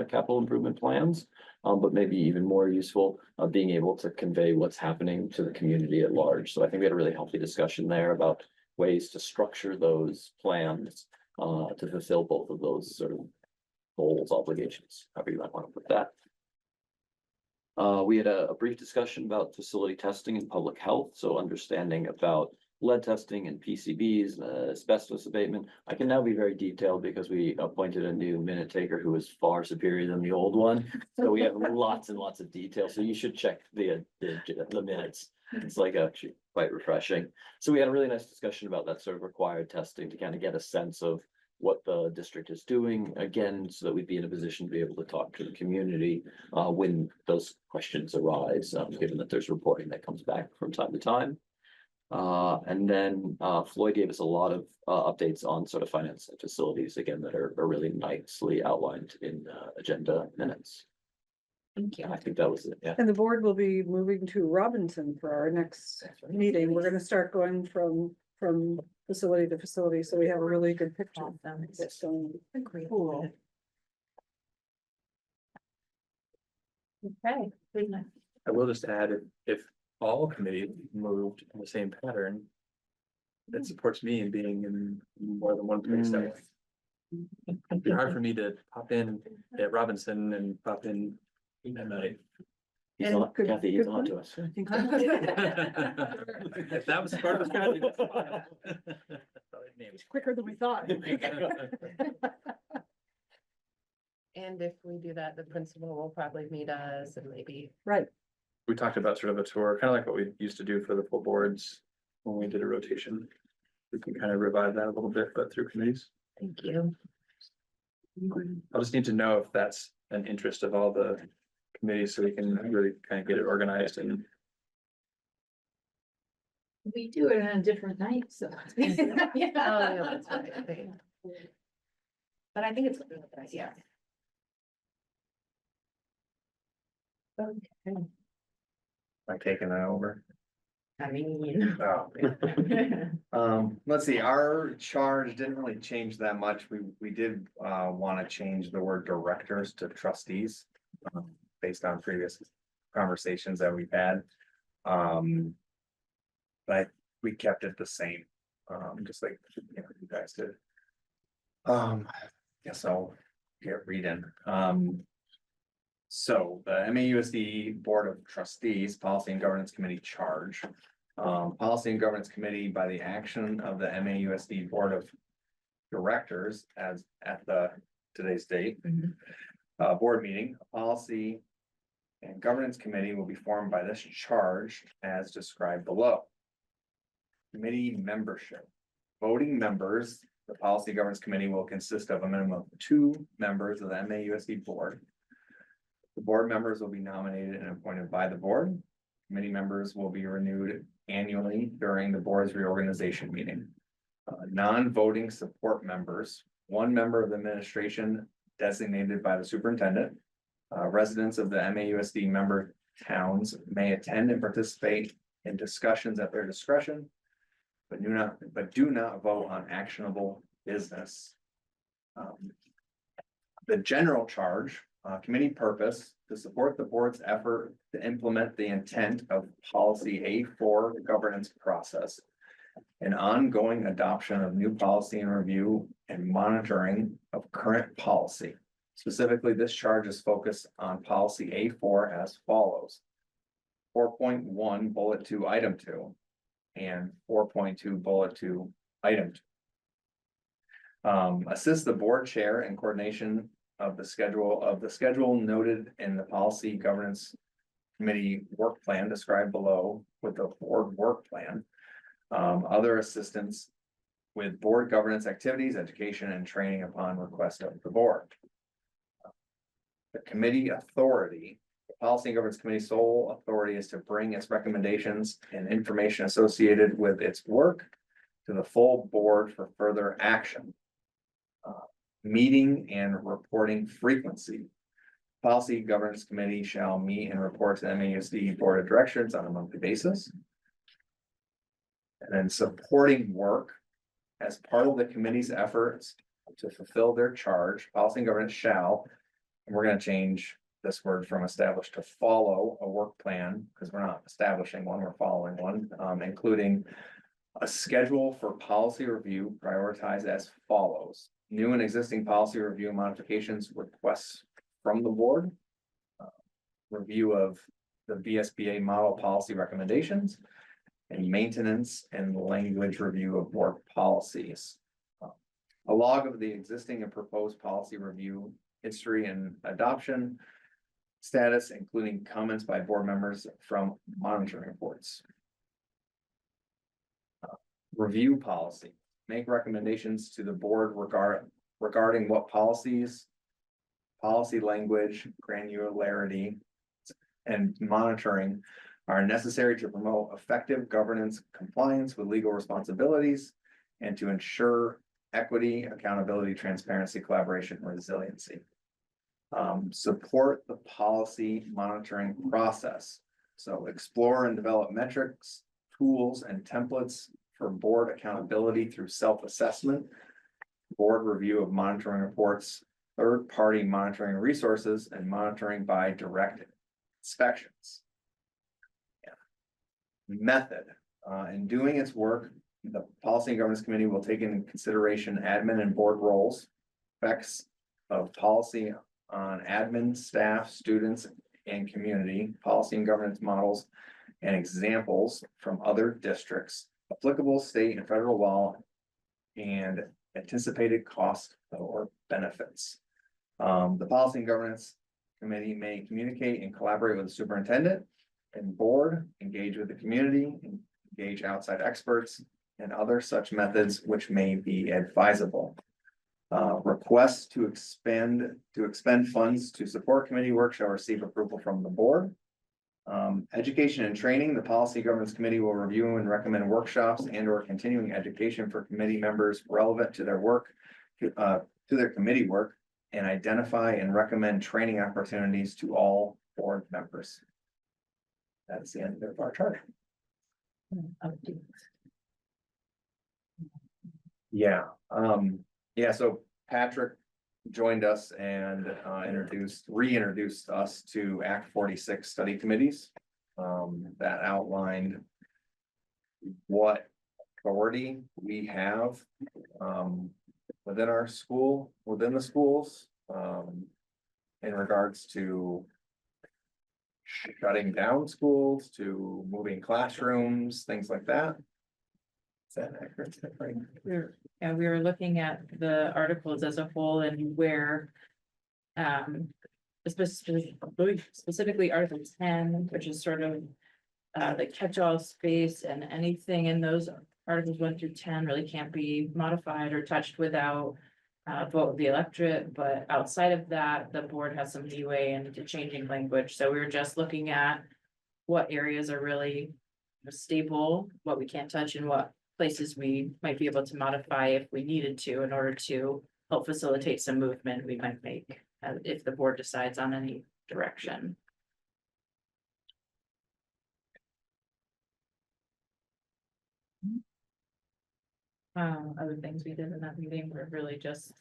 capital improvement plans, but maybe even more useful, being able to convey what's happening to the community at large. So I think we had a really healthy discussion there about ways to structure those plans to fulfill both of those sort of goals, obligations, however you might want to put that. We had a brief discussion about facility testing and public health, so understanding about lead testing and PCBs and asbestos abatement. I can now be very detailed because we appointed a new minute taker who is far superior than the old one. So we have lots and lots of detail, so you should check the minutes. It's like actually quite refreshing. So we had a really nice discussion about that sort of required testing to kind of get a sense of what the district is doing, again, so that we'd be in a position to be able to talk to the community when those questions arise, given that there's reporting that comes back from time to time. And then Floyd gave us a lot of updates on sort of finance and facilities, again, that are really nicely outlined in agenda minutes. Thank you. I think that was it, yeah. And the board will be moving to Robinson for our next meeting. We're gonna start going from facility to facility, so we have a really good picture. That's going cool. Okay. I will just add, if all committees moved in the same pattern, that supports me in being in more than one place that way. It'd be hard for me to pop in at Robinson and pop in at night. He's on, Kathy, he's on to us. If that was part of the strategy. It's quicker than we thought. And if we do that, the principal will probably meet us and maybe. Right. We talked about sort of a tour, kind of like what we used to do for the full boards when we did a rotation. We can kind of revive that a little bit, but through committees. Thank you. I'll just need to know if that's an interest of all the committees, so we can really kind of get it organized and. We do it on a different night, so. Oh, yeah, that's right. I think. But I think it's a good idea. Okay. Like taking that over. I mean. Let's see, our charge didn't really change that much. We did want to change the word directors to trustees. Based on previous conversations that we've had. But we kept it the same, just like, you know, you guys did. Guess I'll get reading. So the MAUSD Board of Trustees, Policy and Governance Committee charge. Policy and Governance Committee, by the action of the MAUSD Board of Directors as at today's date. Board meeting, a Policy and Governance Committee will be formed by this charge as described below. Committee membership. Voting members, the Policy Governance Committee will consist of a minimum of 2 members of the MAUSD Board. The board members will be nominated and appointed by the board. Committee members will be renewed annually during the board's reorganization meeting. Non-voting support members, 1 member of the administration designated by the superintendent. Residents of the MAUSD member towns may attend and participate in discussions at their discretion, but do not vote on actionable business. The general charge, committee purpose, to support the board's effort to implement the intent of policy A4 governance process. An ongoing adoption of new policy and review and monitoring of current policy. Specifically, this charge is focused on policy A4 as follows. 4.1 bullet 2 item 2 and 4.2 bullet 2 item 2. Assist the board chair in coordination of the schedule noted in the policy governance committee work plan described below with the board work plan. Other assistance with board governance activities, education and training upon request of the board. The committee authority, the Policy and Governance Committee sole authority is to bring its recommendations and information associated with its work to the full board for further action. Meeting and reporting frequency. Policy Governance Committee shall meet and report to the MAUSD Board of Directors on a monthly basis. And then supporting work as part of the committee's efforts to fulfill their charge, Policy and Governance shall. And we're gonna change this word from establish to follow a work plan, because we're not establishing one, we're following one, including a schedule for policy review prioritized as follows. New and existing policy review modifications requests from the board. Review of the VSBA model policy recommendations. And maintenance and language review of board policies. A log of the existing and proposed policy review history and adoption status, including comments by board members from monitoring reports. Review policy, make recommendations to the board regarding what policies, policy language, granularity, and monitoring are necessary to promote effective governance, compliance with legal responsibilities, and to ensure equity, accountability, transparency, collaboration, and resiliency. Support the policy monitoring process. So explore and develop metrics, tools, and templates for board accountability through self-assessment, board review of monitoring reports, third-party monitoring resources, and monitoring by direct inspections. Method, in doing its work, the Policy and Governance Committee will take into consideration admin and board roles, effects of policy on admin, staff, students, and community, policy and governance models, and examples from other districts, applicable state and federal law, and anticipated cost or benefits. The Policy and Governance Committee may communicate and collaborate with the superintendent and board, engage with the community, engage outside experts, and other such methods which may be advisable. Requests to expend funds to support committee work shall receive approval from the board. Education and training, the Policy Governance Committee will review and recommend workshops and or continuing education for committee members relevant to their work, to their committee work, and identify and recommend training opportunities to all board members. That's the end of our charge. Yeah, so Patrick joined us and reintroduced us to Act 46 study committees. That outlined what authority we have within our school, within the schools, in regards to shutting down schools, to moving classrooms, things like that. Is that accurate? Is that right? We were looking at the articles as a whole and where. Specifically Article 10, which is sort of the catch-all space, and anything in those articles 1 through 10 really can't be modified or touched without vote of the electorate, but outside of that, the board has some leeway into changing language. So we were just looking at what areas are really stable, what we can't touch, and what places we might be able to modify if we needed to in order to help facilitate some movement we might make if the board decides on any direction. Other things we did in that meeting were really just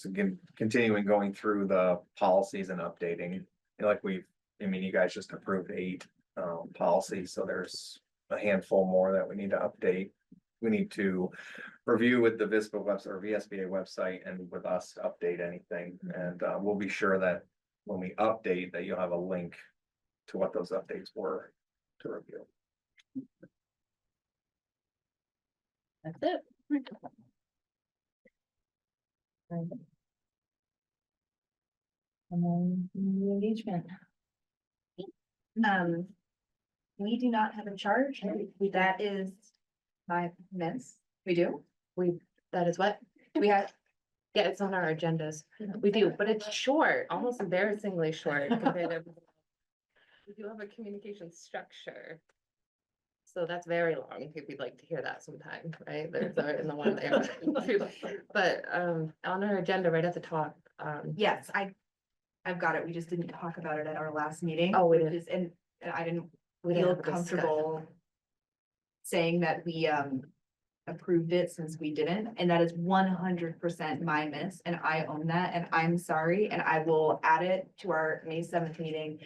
again, continuing going through the policies and updating, like you guys just approved 8 policies, so there's a handful more that we need to update. We need to review with the VSBA website or VSBA website and with us to update anything, and we'll be sure that when we update that you'll have a link to what those updates were to review. that's it. And then the engagement. We do not have a charge. That is my miss. We do? That is what? We have, Yeah, it's on our agendas. We do, but it's short, almost embarrassingly short compared to. We do have a communication structure. So that's very long, if you'd like to hear that sometime, right? There's in the one there. But on our agenda right at the top, yes, I've got it. We just didn't talk about it at our last meeting. Oh, we which didn't. is- And I didn't we didn't feel have a comfortable saying that we approved it since we didn't, and that is 100% my miss, and I own that, and I'm sorry, and I will add it to our May 7th meeting.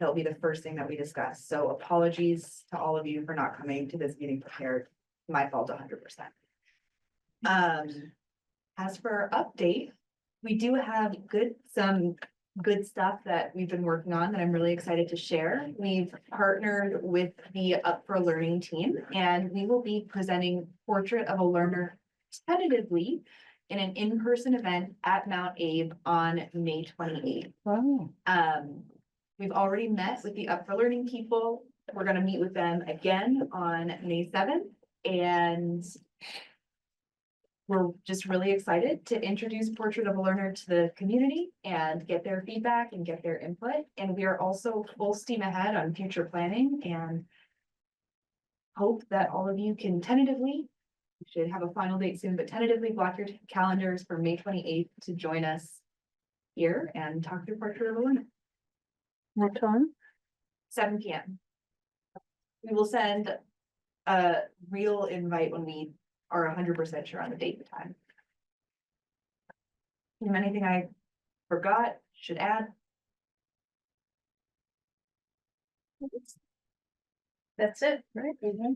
It'll be the first thing that we discuss, so apologies to all of you for not coming to this meeting prepared, my fault 100%. As for our update, we do have some good stuff that we've been working on that I'm really excited to share. We've partnered with the Up for Learning team, and we will be presenting Portrait of a Learner tentatively in an in-person event at Mount Abe on May 28th. Wow. We've already met with the Up for Learning people. We're gonna meet with them again on May 7th, and we're just really excited to introduce Portrait of a Learner to the community and get their feedback and get their input. And we are also full steam ahead on future planning and hope that all of you can tentatively, we should have a final date soon, but tentatively block your calendars for May 28th to join us here and talk through Portrait of a Learner. What time? 7 p.m. We will send a real invite when we are 100% sure on the date and time. Anything I forgot, should add? That's it, right?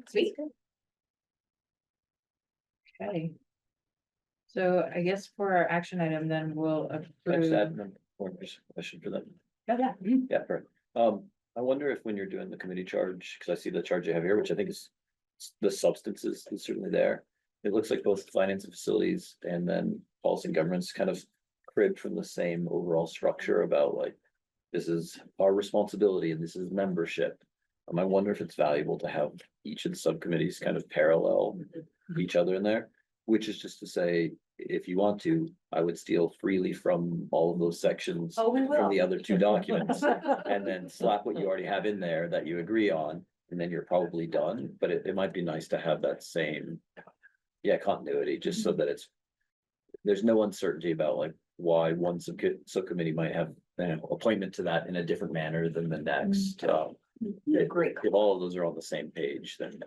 Sweet. Okay. So I guess for our action item, then we'll Can I just approve. add one question for them? Yeah. Yeah, right. I wonder if when you're doing the committee charge, because I see the charge you have here, which I think is the substance is certainly there. It looks like both finance and facilities and then policy and governance kind of cribbed from the same overall structure about like, this is our responsibility and this is membership. I wonder if it's valuable to have each of the subcommittees kind of parallel each other in there, which is just to say, if you want to, I would steal freely from all of those sections Oh, we will. from the other 2 documents and then slap what you already have in there that you agree on, and then you're probably done. But it might be nice to have that same, continuity, just so that there's no uncertainty about like why one subcommittee might have, appointment to that in a different manner than the next. Great. If all of those are on the same page, then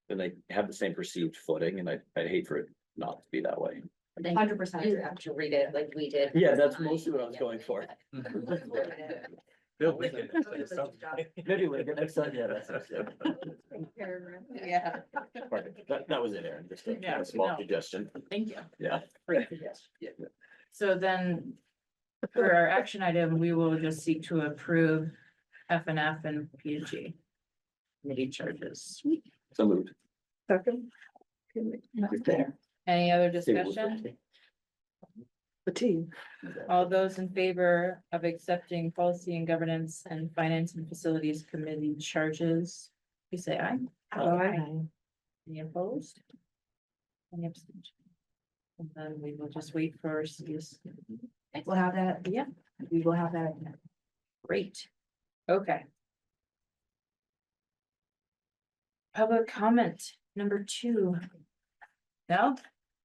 they have the same perceived footing, and I'd hate for it not to be that way. 100%. You have to read it like we did. Yeah, that's mostly what I was going for. Bill Lincoln. Maybe next time, yeah, that's. Yeah. That was it, Aaron, just Yeah, a small no. suggestion, Thank you. yeah. So then, for our action item, we will just seek to approve FNF and PG committee charges. So moved. Second. There, Any other discussion? the team. All those in favor of accepting policy and governance and finance and facilities committee charges, please say aye. Any opposed? Any abstention? And then we will just wait for CS. We'll have that. Yeah, We will have that. great. Okay. Public comment number 2. No,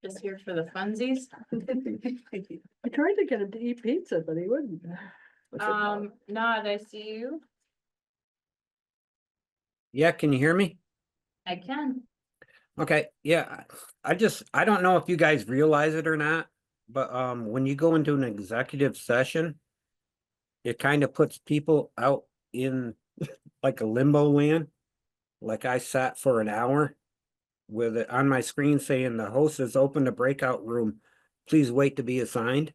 just here for the funsies. I tried to get him to eat pizza, but he wouldn't. Nod, I see you. Yeah, can you hear me? I can. Okay, yeah, I don't know if you guys realize it or not, but when you go into an executive session, it kind of puts people out in like a limbo land. Like I sat for an hour with it on my screen saying the host has opened a breakout room. Please wait to be assigned.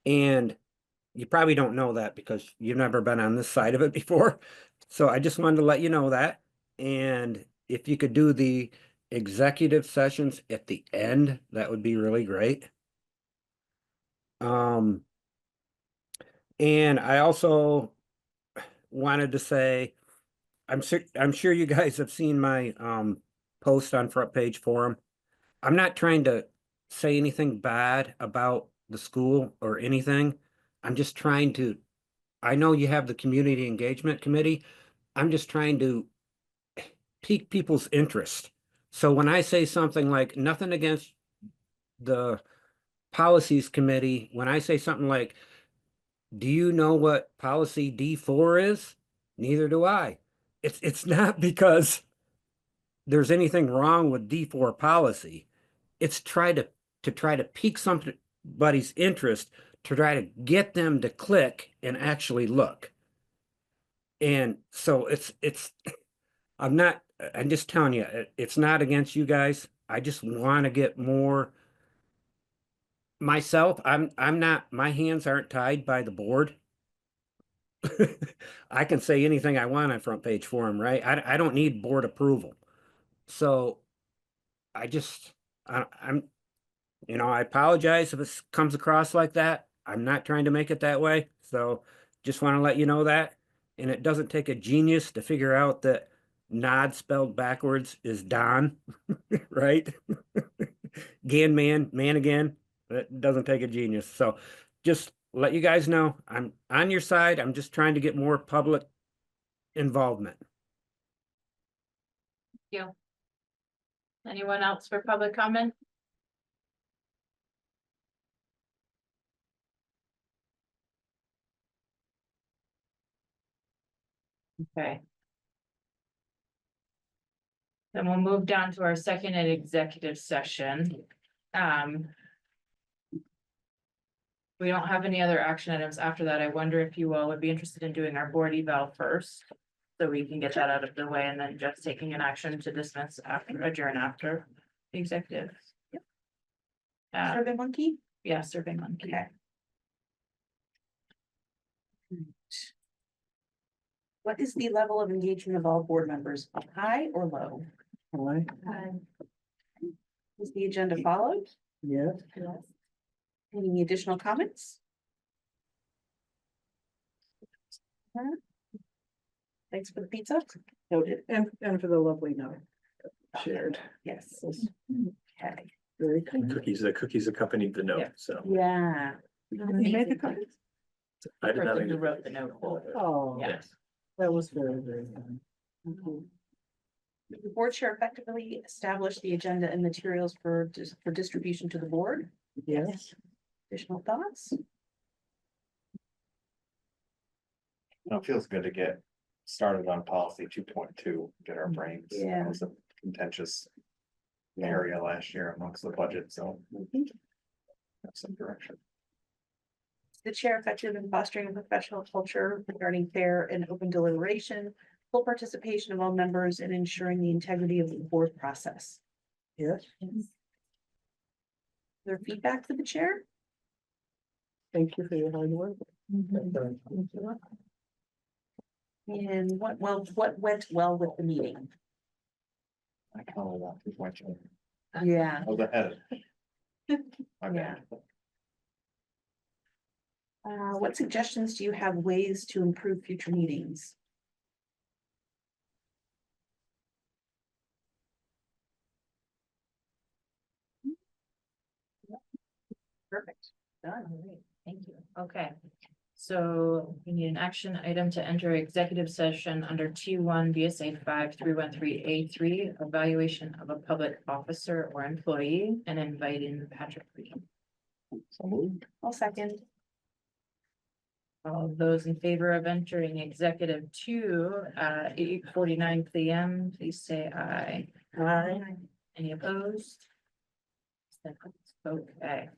And you probably don't know that because you've never been on this side of it before. So I just wanted to let you know that. And if you could do the executive sessions at the end, that would be really great. And I also wanted to say, I'm sure you guys have seen my post on Front Page Forum. I'm not trying to say anything bad about the school or anything. I'm just trying to, I know you have the community engagement committee. I'm just trying to pique people's interest. So when I say something like nothing against the policies committee, when I say something like, do you know what policy D4 is? Neither do I. It's not because there's anything wrong with D4 policy. It's try to pique somebody's interest, to try to get them to click and actually look. And so it's I'm just telling you, it's not against you guys. I just want to get more myself. I'm not, my hands aren't tied by the board. I can say anything I want on Front Page Forum, right? I don't need board approval. So I'm, I apologize if it comes across like that. I'm not trying to make it that way. So just want to let you know that. And it doesn't take a genius to figure out that Nod spelled backwards is Don, right? Man again. That doesn't take a genius. So just let you guys know, I'm on your side. I'm just trying to get more public involvement. Thank you. Anyone else for public comment? Okay. Then we'll move down to our second executive session. We don't have any other action items after that. I wonder if you all would be interested in doing our board eval first. So we can get that out of the way and then just taking an action to dismiss after, adjourn after the executive. Survey Monkey? Yeah, Survey Monkey. Okay. What is the level of engagement of all board members, high or low? Hi. Is the agenda followed? Yes. Any additional comments? Thanks for the pizza. Noted. And for the lovely note shared. Yes. Okay. Very good. The cookies accompanied the note, so. Yeah. You made the cookies? I did not Person make who it. wrote the note. Oh, Yes. that was very, very good. The board chair effectively established the agenda and materials for distribution to the board. Yes. Additional thoughts? It feels good to get started on policy 2.2. Get our brains. Yeah. It was a contentious area last year amongst the budget, so. Have some direction. The chair effective in fostering a professional culture regarding fair and open deliberation, full participation of all members and ensuring the integrity of the board process. Yes. Their feedback for the chair? Thank you for your hard work. And what went well with the meeting? I counted that 2.2. Yeah. I was ahead. My Yeah. bad. What suggestions do you have ways to improve future meetings? Perfect. Done. All right, thank you. Okay. So we need an action item to enter executive session under T1 VSA 5313A3, evaluation of a public officer or employee, and inviting Patrick Reed. So moved. I'll second. All those in favor of entering executive 2 at 8:49 PM, please say aye. Aye. Any opposed? Okay.